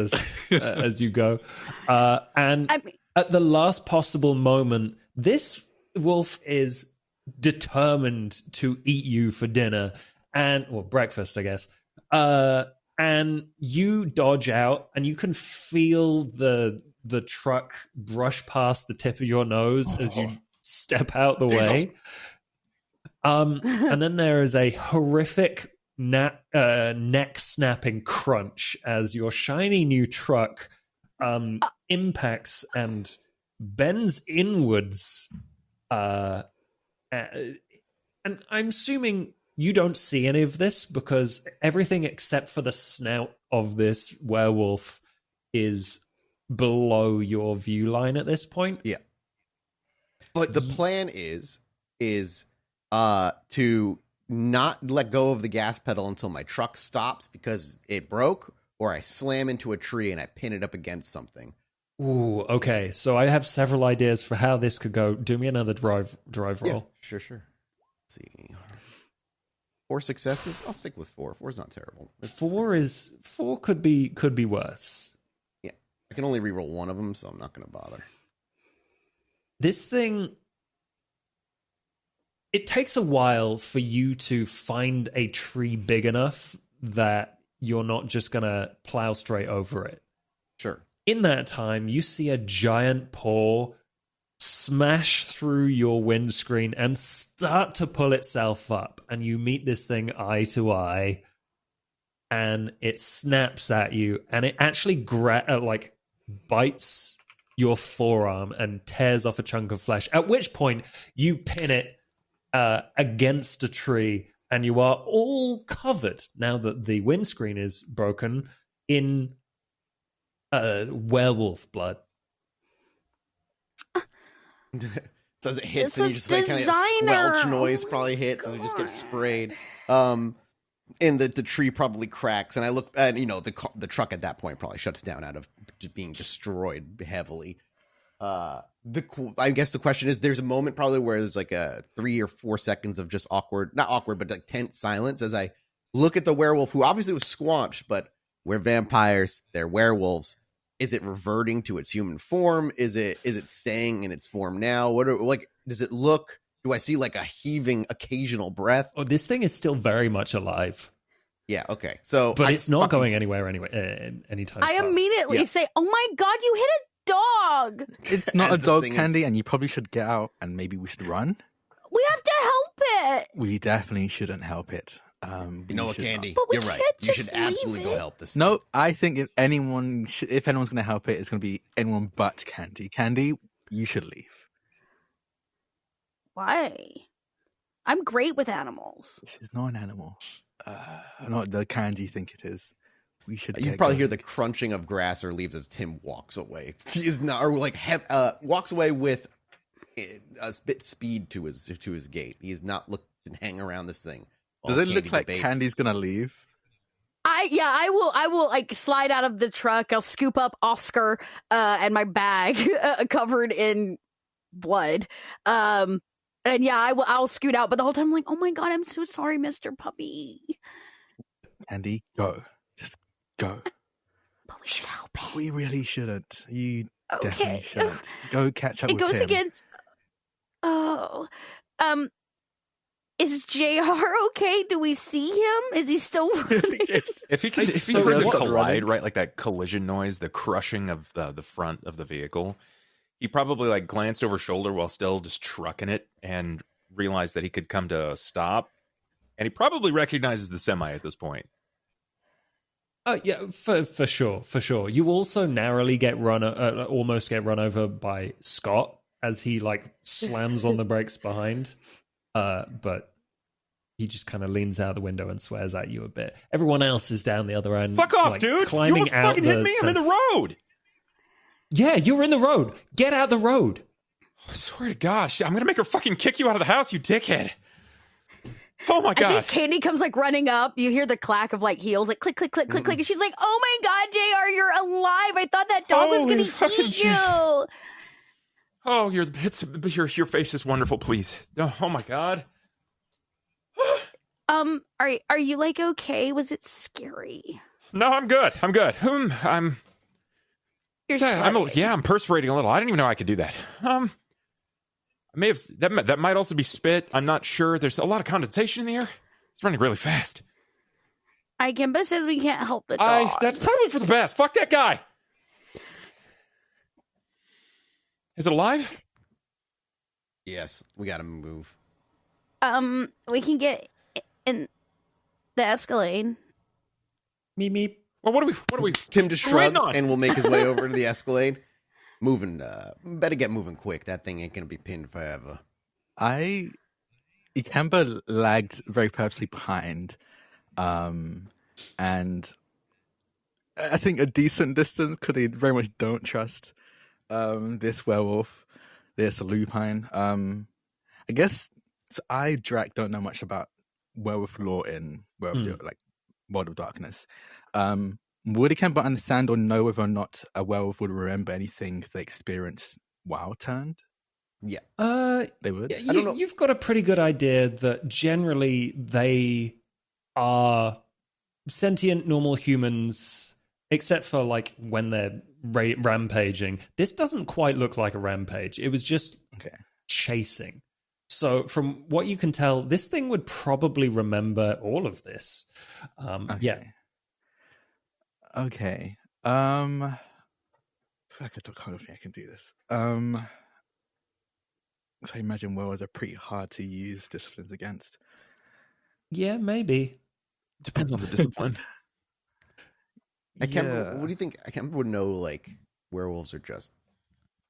as you go. And at the last possible moment, this wolf is determined to eat you for dinner or breakfast, I guess. And you dodge out, and you can feel the truck brush past the tip of your nose as you step out the way. And then there is a horrific neck snapping crunch as your shiny new truck impacts and bends inwards. And I'm assuming you don't see any of this, because everything except for the snout of this werewolf is below your view line at this point. Yeah. But The plan is to not let go of the gas pedal until my truck stops because it broke, or I slam into a tree and I pin it up against something. Ooh, okay. So I have several ideas for how this could go. Do me another drive roll. Yeah, sure. Let's see. 4 successes. I'll stick with 4. 4's not terrible. 4 could be worse. Yeah, I can only reroll one of them, so I'm not going to bother. This thing, it takes a while for you to find a tree big enough that you're not just going to plow straight over it. Sure. In that time, you see a giant paw smash through your windscreen and start to pull itself up, and you meet this thing eye to eye, and it snaps at you, and it actually bites your forearm and tears off a chunk of flesh, at which point you pin it against a tree, and you are all covered, now that the windscreen is broken, in werewolf blood. So as it hits, This and you was just like kind of designer. squelch noise Oh my probably hits as it just gets God. sprayed. And the tree probably cracks, and I look, and the truck at that point probably shuts down out of just being destroyed heavily. I guess the question is, there's a moment probably where there's like a 3 or 4 seconds of just not awkward, but like tense silence as I look at the werewolf, who obviously was squanched, but we're vampires, they're werewolves. Is it reverting to its human form? Is it staying in its form now? Does it look? Do I see like a heaving occasional breath? Oh, this thing is still very much alive. Yeah. Okay. So, but it's not going anywhere anytime. I immediately say, "Oh my god, you hit a dog!" It's not a dog, Candy, and you probably should get out and maybe we should run. We have to help it. We definitely shouldn't help it. You know what, Candy? You're right. You should absolutely go help this. No, I think if anyone's going to help it, it's going to be anyone but Candy. Candy, you should leave. Why? I'm great with animals. She's not an animal. Not the kind you think it is. We should. You probably hear the crunching of grass or leaves as Tim walks away. He is not, or like walks away with a bit speed to his gait. He is not looking to hang around this thing. Does it look like Candy's gonna leave? I will like slide out of the truck. I'll scoop up Oscar and my bag covered in blood. And yeah, I'll scoot out. But the whole time I'm like, oh my god, I'm so sorry, Mr. Puppy. Candy, go. Just go. But we should help him. We really shouldn't. You definitely shouldn't. Go catch up with Tim. It goes against... Oh. Is JR okay? Do we see him? Is he still running? If he heard the collide, right, like that collision noise, the crushing of the front of the vehicle, he probably like glanced over shoulder while still just trucking it and realized that he could come to a stop. And he probably recognizes the semi at this point. Yeah, for sure. You also narrowly get almost get run over by Scott as he like slams on the brakes behind. But he just kind of leans out the window and swears at you a bit. Everyone else is down the other end. Fuck off, like, dude! Climbing You almost out fucking hit me. I'm in the road. Yeah, you're in the road. Get out the road. I swear to gosh, I'm gonna make her fucking kick you out of the house, you dickhead. Oh my god! I think Candy comes like running up. You hear the clack of like heels, like click, click, click, click, click, and she's like, "Oh my god, JR, you're alive! I thought that dog was going to eat you." Oh, your face is wonderful. Please. Oh my god. Are you like okay? Was it scary? No, I'm good. I'm perspirating a little. I didn't even know I could do that. I may have that might also be spit. I'm not sure. There's a lot of condensation in the air. It's running really fast. Ikemba says we can't help the dog. That's probably for the best. Fuck that guy. Is it alive? Yes, we gotta move. We can get in the Escalade. Meep meep. Well, what do we? Tim just shrugs and will make his way over to the Escalade. Moving, better get moving quick. That thing ain't gonna be pinned forever. Ikemba lagged very purposely behind, and I think a decent distance because they very much don't trust this werewolf, this Lupine. I guess Drac don't know much about werewolf lore in World of Darkness. Would Ikemba understand or know whether or not a werewolf would remember anything they experienced while turned? Yeah. They would. I don't know. You've got a pretty good idea that generally they are sentient, normal humans, except for like when they're rampaging. This doesn't quite look like a rampage. It was just chasing. So from what you can tell, this thing would probably remember all of this. Yeah. Okay. I feel like I kind of think I can do this. So I imagine werewolves are pretty hard to use disciplines against. Yeah, maybe. Depends on the discipline. What do you think? Ikemba would know like werewolves are just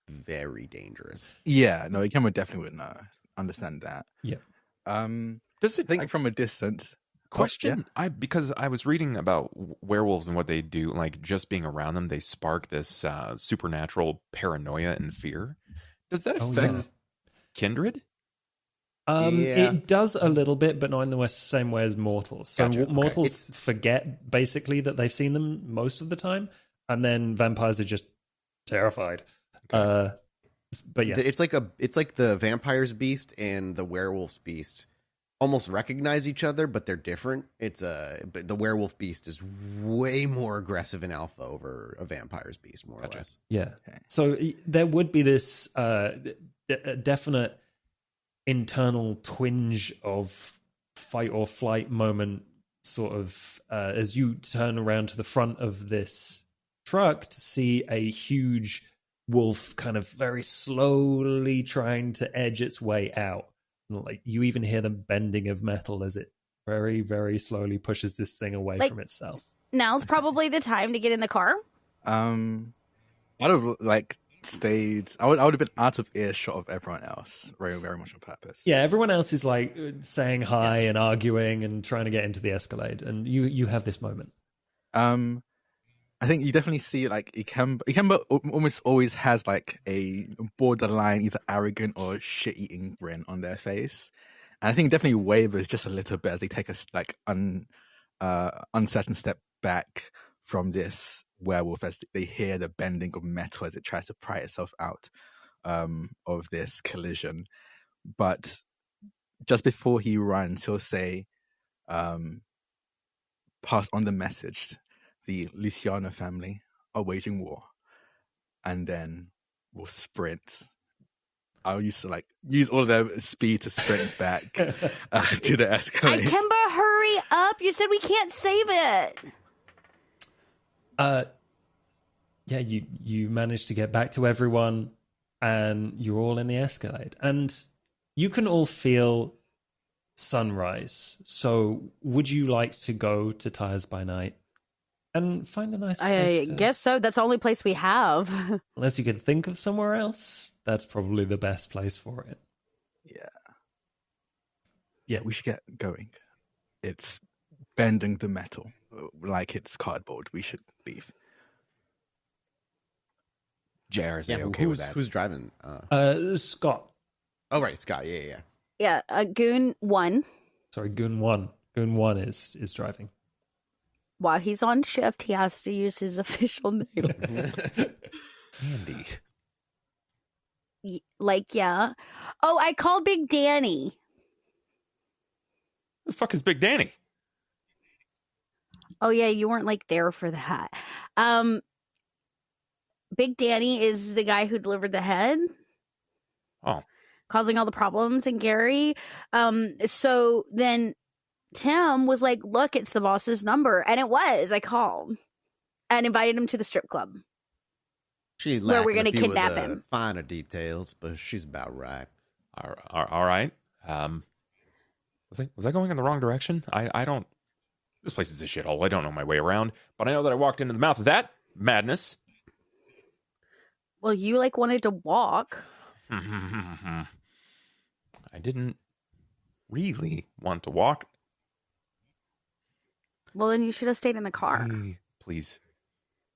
very dangerous. Yeah, no, Ikemba definitely would understand that. Yeah. Does it think from a distance? Question? Because I was reading about werewolves and what they do, like just being around them, they spark this supernatural paranoia and fear. Does that affect kindred? It does a little bit, but not in the same way as mortals. So mortals forget basically that they've seen them most of the time, and then vampires are just terrified. Okay. But yeah, it's like the vampire's beast and the werewolf's beast almost recognize each other, but they're different. But the werewolf beast is way more aggressive in alpha over a vampire's beast, more or less. Yeah. So there would be this definite internal twinge of fight or flight moment, sort of as you turn around to the front of this truck to see a huge wolf kind of very slowly trying to edge its way out. Like you even hear the bending of metal as it very, very slowly pushes this thing away from itself. Now's probably the time to get in the car. I'd have stayed. I would have been out of earshot of everyone else, very, very much on purpose. Yeah, everyone else is like saying hi and arguing and trying to get into the Escalade, and you have this moment. I think you definitely see like Ikemba almost always has like a borderline either arrogant or shit-eating grin on their face, and I think it definitely wavers just a little bit as they take a uncertain step back from this werewolf as they hear the bending of metal as it tries to pry itself out of this collision. But just before he runs, he'll say, pass on the message. The Luciano family are waging war. And then we'll sprint. I'll use all of their speed to sprint back to the Escalade. Ikemba, hurry up. You said we can't save it. Yeah, you managed to get back to everyone and you're all in the Escalade. And you can all feel sunrise. So would you like to go to Tires by Night and find a nice place? I guess so. That's the only place we have. Unless you can think of somewhere else, that's probably the best place for it. Yeah, we should get going. It's bending the metal like it's cardboard. We should leave. JR, is okay with that? Who's driving? Scott. Oh, right, Scott. Yeah. Yeah, Goon 1. Sorry, Goon 1. Goon 1 is driving. While he's on shift, he has to use his official name. Andy. Yeah. Oh, I called Big Danny. Who the fuck is Big Danny? Oh, yeah, you weren't there for that. Big Danny is the guy who delivered the head. Oh. Causing all the problems in Gary. So then Tim was like, look, it's the boss's number. And it was. I called and invited him to the strip club. She's where we're going to a few kidnap of the him. Finer details, but she's about right. All right. Was I going in the wrong direction? I don't... This place is a shithole. I don't know my way around. But I know that I walked into the mouth of that madness. Well, you wanted to walk. I didn't really want to walk. Well, then you should have stayed in the car. Please.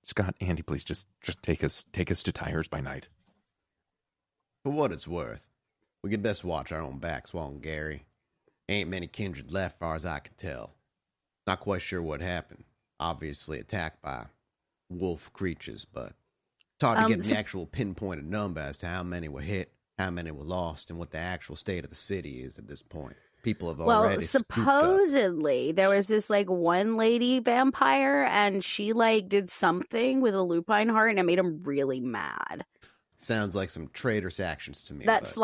Scott, Andy, please just take us to Tires by Night. For what it's worth, we could best watch our own backs while in Gary. Ain't many kindred left, far as I can tell. Not quite sure what happened. Obviously attacked by wolf creatures, but it's hard to get an actual pinpointed number as to how many were hit, how many were lost, and what the actual state of the city is at this point. People have already supposedly there was this one lady vampire, and she did something with a lupine heart, and it made him really mad. Sounds like some traitorous actions to me. That's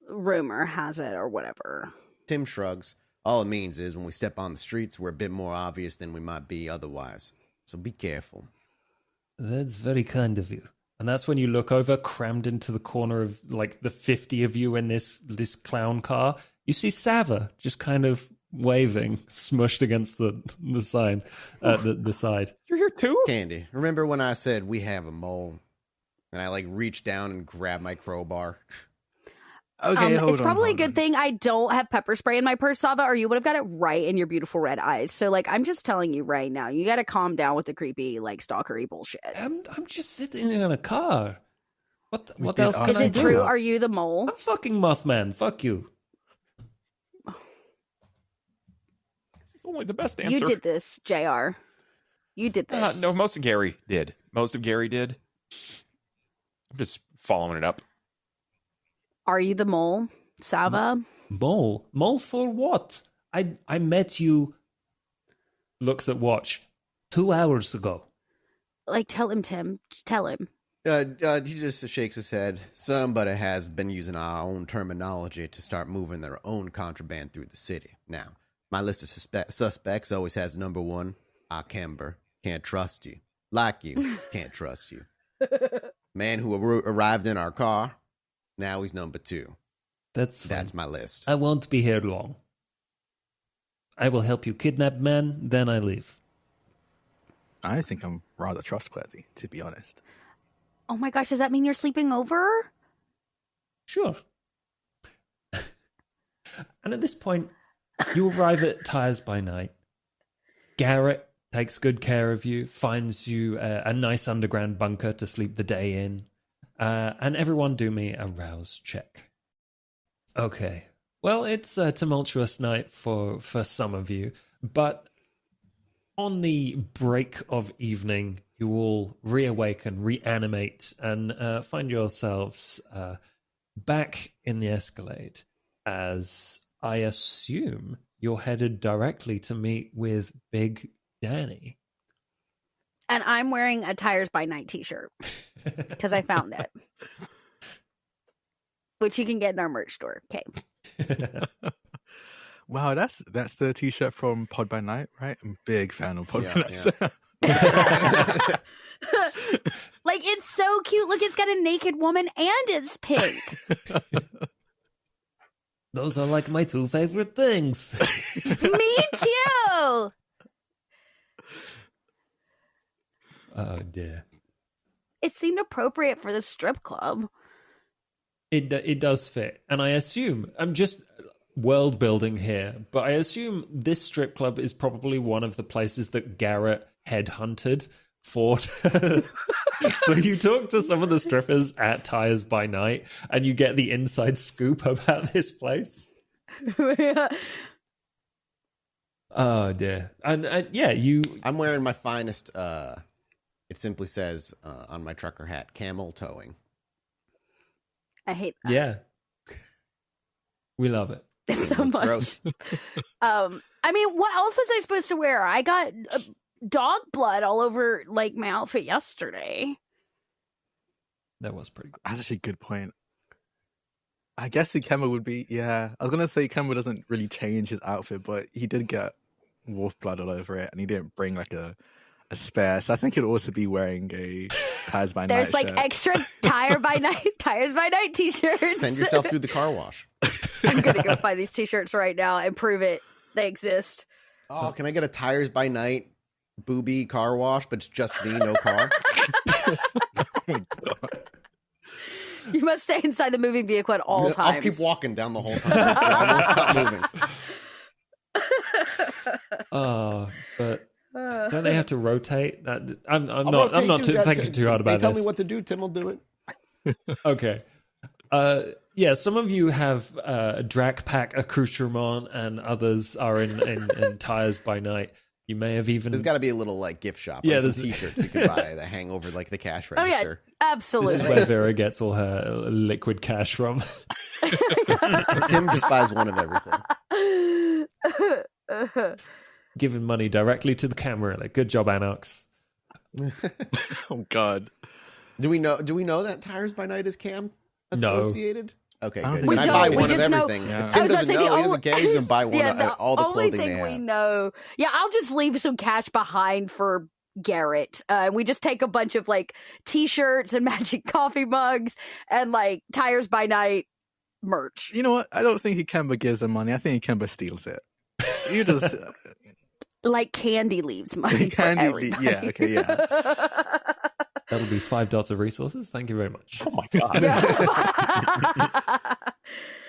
rumor has it or whatever. Tim shrugs. All it means is when we step on the streets, we're a bit more obvious than we might be otherwise. So be careful. That's very kind of you. And that's when you look over, crammed into the corner of the 50 of you in this clown car. You see Sava just kind of waving, smushed against the sign, the side. You're here too? Candy, remember when I said we have a mole? And I reached down and grabbed my crowbar. Okay, it's probably a good thing I don't have pepper spray in my purse, Sava, or you would have got it right in your beautiful red eyes. So, I'm just telling you right now, you got to calm down with the creepy, stalkery bullshit. I'm just sitting in a car. What else can Is I it do? true? Are you the mole? I'm fucking Mothman. Fuck you. This is only the best answer. You did this, JR. You did this. No, most of Gary did. I'm just following it up. Are you the mole? Sava. Mole? Mole for what? I met you, looks at watch, 2 hours ago. Like, tell him, Tim. Just tell him. He just shakes his head. Somebody has been using our own terminology to start moving their own contraband through the city. Now, my list of suspects always has number 1, Ikemba. Can't trust you. Like you, can't trust you. Man who arrived in our car, now he's number 2. That's my list. I won't be here long. I will help you kidnap man, then I leave. I think I'm rather trustworthy, to be honest. Oh my gosh, does that mean you're sleeping over? Sure. And at this point, you arrive at Tires by Night. Garrett takes good care of you, finds you a nice underground bunker to sleep the day in. And everyone do me a rouse check. Okay. Well, it's a tumultuous night for some of you, but on the break of evening, you all reawaken, reanimate, and find yourselves back in the Escalade, as I assume you're headed directly to meet with Big Danny. And I'm wearing a Tires by Night t-shirt because I found it. Which you can get in our merch store. Okay. Wow, that's the t-shirt from Pod by Night, right? I'm a big fan of Pod by Night. Yeah. Like, it's so cute. Look, it's got a naked woman and it's pink. Those are like my 2 favorite things. Me too. Oh dear. It seemed appropriate for the strip club. It does fit. And I assume, I'm just world building here, but I assume this strip club is probably one of the places that Garrett headhunted for. So you talk to some of the strippers at Tires by Night and you get the inside scoop about this place. Oh dear. And yeah, I'm wearing my finest, it simply says on my trucker hat, camel towing. I hate that. Yeah. We love it. So much. I mean, what else was I supposed to wear? I got dog blood all over like my outfit yesterday. That was pretty good. That's actually a good point. I guess Ikemba would be, I was going to say Ikemba doesn't really change his outfit, but he did get wolf blood all over it, and he didn't bring like a spare. So I think he'd also be wearing a Tires by Night There's like shirt. extra Tires by Night t-shirts. Send yourself through the car wash. I'm going to go buy these t-shirts right now and prove it. They exist. Oh, can I get a Tires by Night booby car wash, but it's just me, no car? Oh my God. You must stay inside the moving vehicle at all times. I'll keep walking down the whole time. I won't stop moving. Oh, but don't they have to rotate? I'm I'll not rotate, dude. thinking too hard about They tell this. me what to do, Tim will do it. Okay. Yeah, some of you have Drac Pack accoutrement and others are in Tires by Night. You may have even... There's got to be a little like gift shop. Yeah, There's some t-shirts you can buy that hang over like the cash register. Oh, yeah, absolutely. This is where Vera gets all her liquid cash from. Tim just buys one of everything. Giving money directly to the camera. Like, good job, Anarchs. Oh God. Do we know that Tires by Night is Cam associated? Okay, I don't good. think Can I we buy don't. one We of just know- everything? Yeah. If Tim I was about doesn't to say, know. the He doesn't care. He's gonna buy one of all the only clothing they thing we have. know. Yeah, I'll just leave some cash behind for Garrett. We just take a bunch of like t-shirts and magic coffee mugs and like Tires by Night merch. You know what? I don't think Ikemba gives them money. I think Ikemba steals it. You just Like Candy leaves money for everybody. yeah, okay, yeah. That'll be 5 dots of resources. Thank you very much. Oh my God. Yeah. I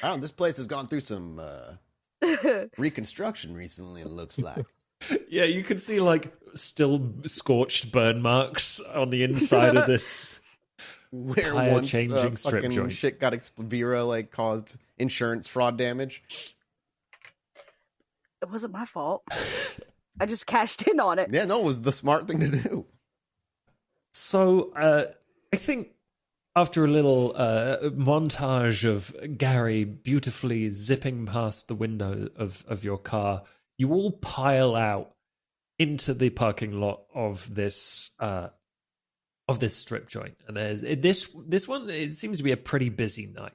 don't know. This place has gone through some reconstruction recently. It looks like. Yeah, you can see like still scorched burn marks on the inside of this Where tire once changing strip fucking joint. shit got Vera like caused insurance fraud damage. It wasn't my fault. I just cashed in on it. Yeah, no, it was the smart thing to do. So I think after a little montage of Gary beautifully zipping past the window of your car, you all pile out into the parking lot of this strip joint. And there's this one. It seems to be a pretty busy night.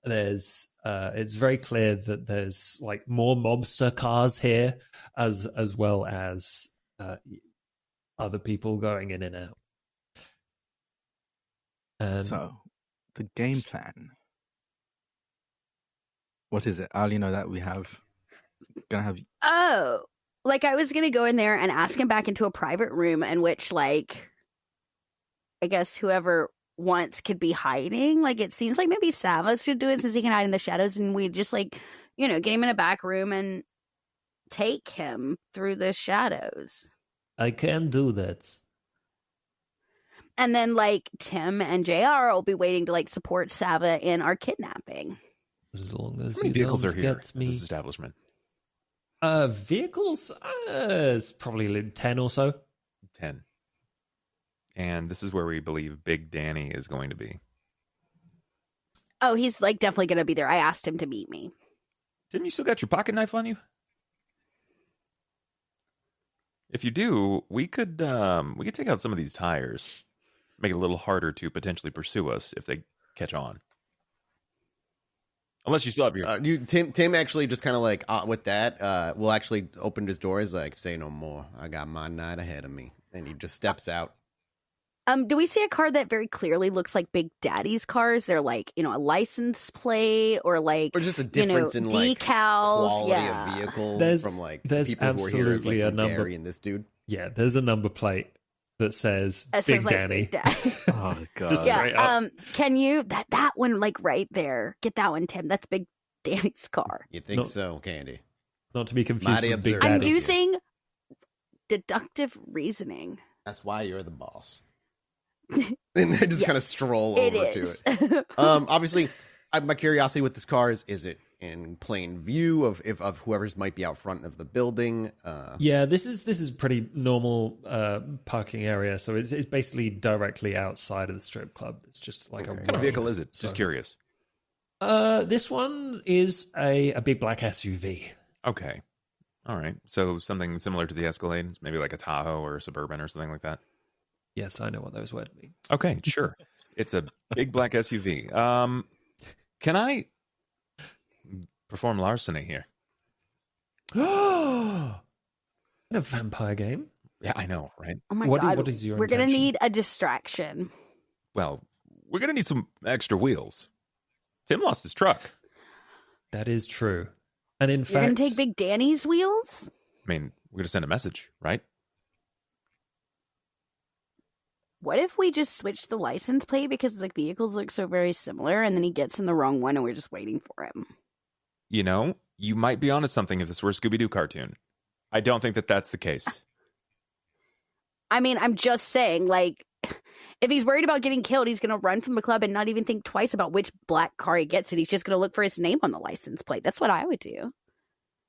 There's it's very clear that there's like more mobster cars here, as well as other people going in and out. And So, the game plan. What is it? I only know that we have gonna have. Oh, like I was gonna go in there and ask him back into a private room in which, like, I guess whoever wants could be hiding. Like, it seems like maybe Sava should do it since he can hide in the shadows, and we just like, get him in a back room and take him through the shadows. I can do that. And then, like, Tim and JR will be waiting to, like, support Sava in our kidnapping. As long as How many you vehicles don't are here get at me. this establishment? Vehicles? It's probably like 10 or so. 10. And this is where we believe Big Danny is going to be. Oh, he's, like, definitely going to be there. I asked him to meet me. Tim, you still got your pocket knife on you? If you do, we could take out some of these tires. Make it a little harder to potentially pursue us if they catch on. Unless you still have your... Tim actually just kind of like, with that, will actually open his door. He's like, say no more. I got my night ahead of me. And he just steps out. Do we see a car that very clearly looks like Big Daddy's cars? They're like, a license plate or like, Or just a difference in like decals. quality of vehicle from like there's people who are here as like absolutely a from number. Gary and this dude. Yeah, there's a number plate that says It Big says, like, Danny. Big Daddy. Oh god! Just- straight up. Can you that one like right there? Get that one, Tim. That's Big Danny's car. You think No. so, Candy? Not to be confused Mighty with Big observant. I'm Daddy. using deductive reasoning. That's why you're the boss. And I just kind of stroll It over to is. it. Obviously, my curiosity with this car is it in plain view of whoever's might be out front of the building? Yeah, this is pretty normal parking area, so it's basically directly outside of the strip club. It's just like Okay. a What kind of vehicle is it? So- Just curious. This one is a big black SUV. Okay. All right. So something similar to the Escalade, maybe like a Tahoe or a Suburban or something like that. Yes, I know what those words mean. Okay, sure. It's a big black SUV. Can I perform larceny here? In a vampire game? Yeah, I know, right? Oh my What god! is your We're gonna intention? need a distraction. Well, we're going to need some extra wheels. Tim lost his truck. That is true. And in You're fact, gonna take Big Danny's wheels? I mean, we're going to send a message, right? What if we just switch the license plate because the vehicles look so very similar, and then he gets in the wrong one, and we're just waiting for him? You know, you might be onto something if this were a Scooby-Doo cartoon. I don't think that that's the case. I mean, I'm just saying, like, if he's worried about getting killed, he's gonna run from the club and not even think twice about which black car he gets in. He's just gonna look for his name on the license plate. That's what I would do.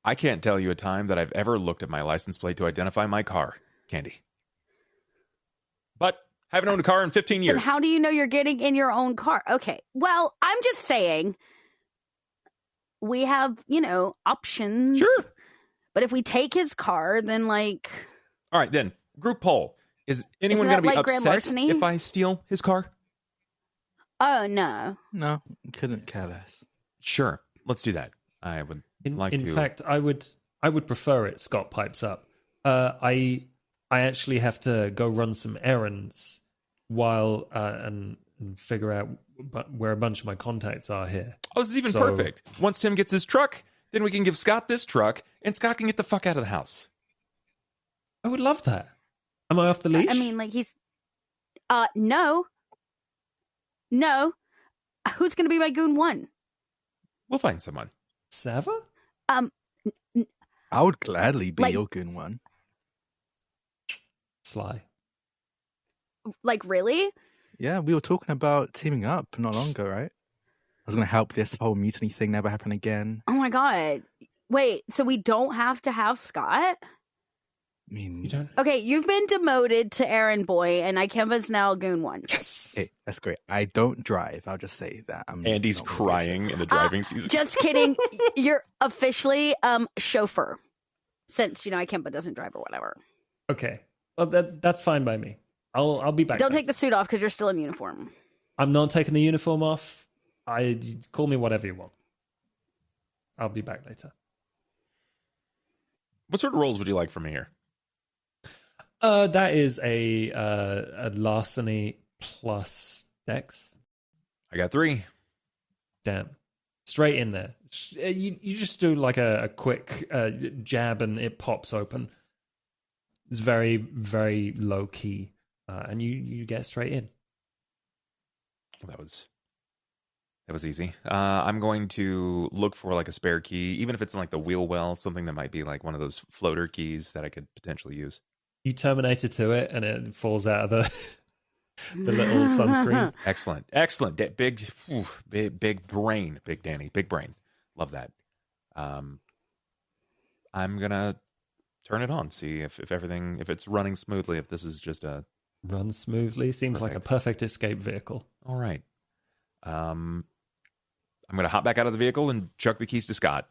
I can't tell you a time that I've ever looked at my license plate to identify my car, Candy. But I haven't owned a car in 15 years. Then how do you know you're getting in your own car? Okay, well, I'm just saying we have, options. Sure. But if we take his car, then like, All right, then, group poll. Is anyone Isn't going to that be like grand upset larceny? if I steal his car? oh no. No, couldn't care less. Sure, let's do that. I would like in to. fact, I would prefer it. Scott pipes up. I actually have to go run some errands while and figure out where a bunch of my contacts are here. Oh, this is even So- perfect. Once Tim gets his truck, then we can give Scott this truck, and Scott can get the fuck out of the house. I would love that. Am I off the leash? I mean, like he's, no. Who's gonna be my goon one? We'll find someone. Sava? I would gladly be Like- your goon one. Sly. Like really? Yeah, we were talking about teaming up not long ago, right? I was going to help this whole mutiny thing never happen again. Oh my god! Wait, so we don't have to have Scott? I mean, You don't. Okay, you've been demoted to errand boy, and Ikemba's now Goon 1. Yes. hey, that's great. I don't drive. I'll just say that. Andy's not really crying in the driving season. Just kidding. You're officially chauffeur, since Ikemba doesn't drive or whatever. Okay. Well, that's fine by me. I'll be back. Don't later. take the suit off because you're still in uniform. I'm not taking the uniform off. Call me whatever you want. I'll be back later. What sort of roles would you like from me here? That is a larceny plus dex. I got 3. Damn. Straight in there. You just do like a quick jab and it pops open. It's very, very low key. And you get straight in. Well, that was easy. I'm going to look for like a spare key, even if it's in like the wheel well, something that might be like one of those floater keys that I could potentially use. You terminate it to it and it falls out of the little sunscreen. Excellent. Big brain, Big Danny, big brain. Love that. I'm gonna turn it on, see if it's running smoothly, if this is just a Run smoothly. Seems like a perfect escape vehicle. all right. I'm gonna hop back out of the vehicle and chuck the keys to Scott.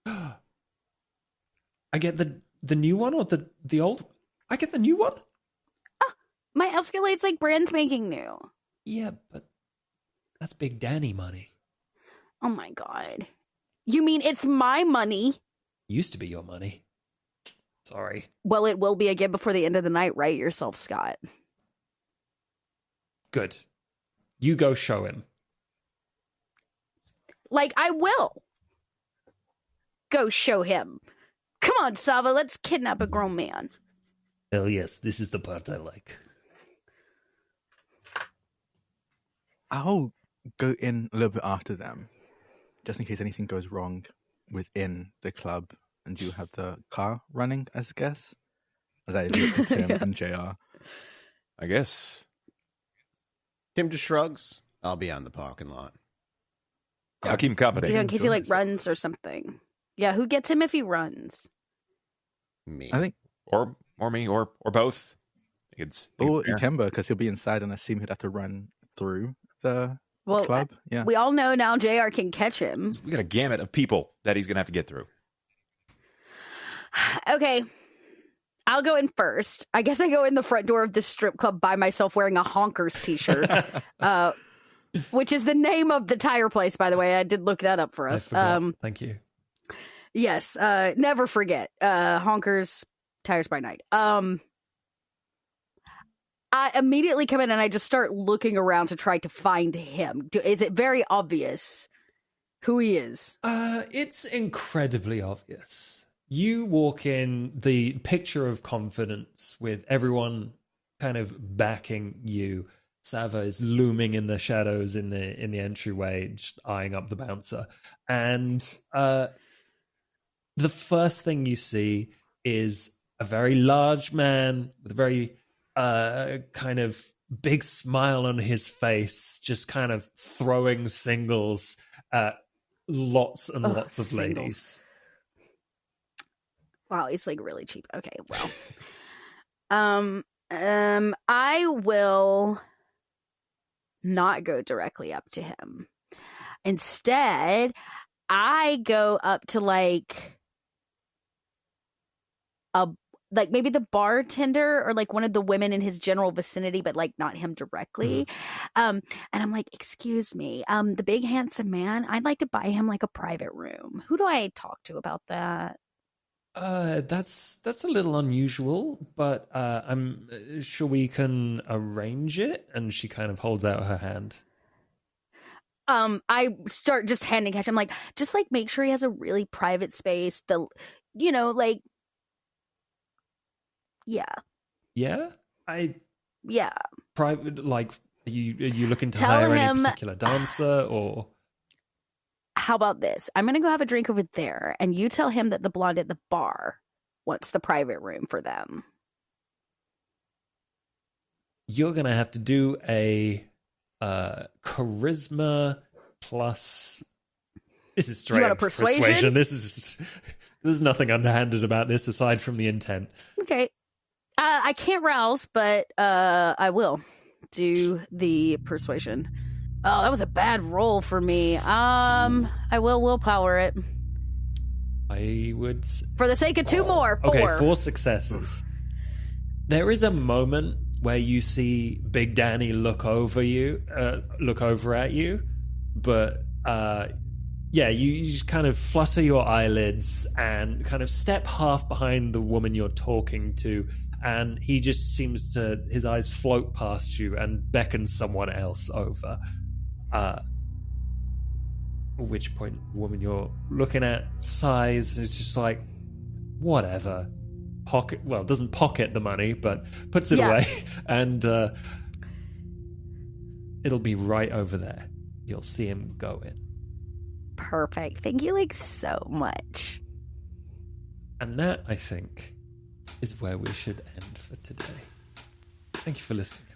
I get the new one or the old? I get the new one? My Escalade's like brand spanking new. Yeah, but that's Big Danny money. Oh my god. You mean it's my money? Used to be your money. Sorry. Well, it will be again before the end of the night, right? Yourself, Scott. Good. You go show him. Like, I will. Go show him. Come on, Sava, let's kidnap a grown man. Hell yes, this is the part I like. I'll go in a little bit after them, just in case anything goes wrong within the club, and you have the car running, as a guess. As I look at Tim and JR. I guess. Tim just shrugs. I'll be on the parking lot. I'll keep him company. In case he like runs or something. Yeah, who gets him if he runs? Me. I think, or me, or both. It's or fair. Ikemba, because he'll be inside, and I assume he'd have to run through the Well, club. Yeah. we all know now JR can catch him. We got a gamut of people that he's gonna have to get through. Okay. I'll go in first. I guess I go in the front door of this strip club by myself wearing a Honkers t-shirt, which is the name of the tire place, by the way. I did look that up for us. Thank you. Yes, never forget. Honkers, Tires by Night. I immediately come in and I just start looking around to try to find him. Is it very obvious who he is? It's incredibly obvious. You walk in, the picture of confidence with everyone kind of backing you. Sava is looming in the shadows in the entryway, just eyeing up the bouncer. And the first thing you see is a very large man with a very kind of big smile on his face, just kind of throwing singles at lots and lots of singles. ladies. Wow, it's like really cheap. Okay, well. I will not go directly up to him. Instead, I go up to like maybe the bartender or like one of the women in his general vicinity, but like not him directly. And I'm like, excuse me, the big handsome man, I'd like to buy him like a private room. Who do I talk to about that? That's a little unusual, but I'm sure we can arrange it. And she kind of holds out her hand. I start just handing cash. I'm like, just like make sure he has a really private space. Like, yeah. Yeah, Yeah. private. Like, are you looking to Tell hire him- any particular dancer or? How about this? I'm gonna go have a drink over there, and you tell him that the blonde at the bar wants the private room for them. You're gonna have to do a charisma plus. This is straight want a up persuasion? This is There's nothing underhanded about this aside from the intent. Okay. I can't rouse, but I will do the persuasion. Oh, that was a bad roll for me. I will willpower it. I would... For the sake of 2 more. 4. Okay, 4 successes. There is a moment where you see Big Danny look over at you, but you just kind of flutter your eyelids and kind of step half behind the woman you're talking to, and he just seems to, his eyes float past you and beckon someone else over. At which point the woman you're looking at sighs and is just like, whatever. Doesn't pocket the money, but puts it away, and it'll be right over there. You'll see him go in. Perfect. Thank you, so much. And that, I think, is where we should end for today. Thank you for listening.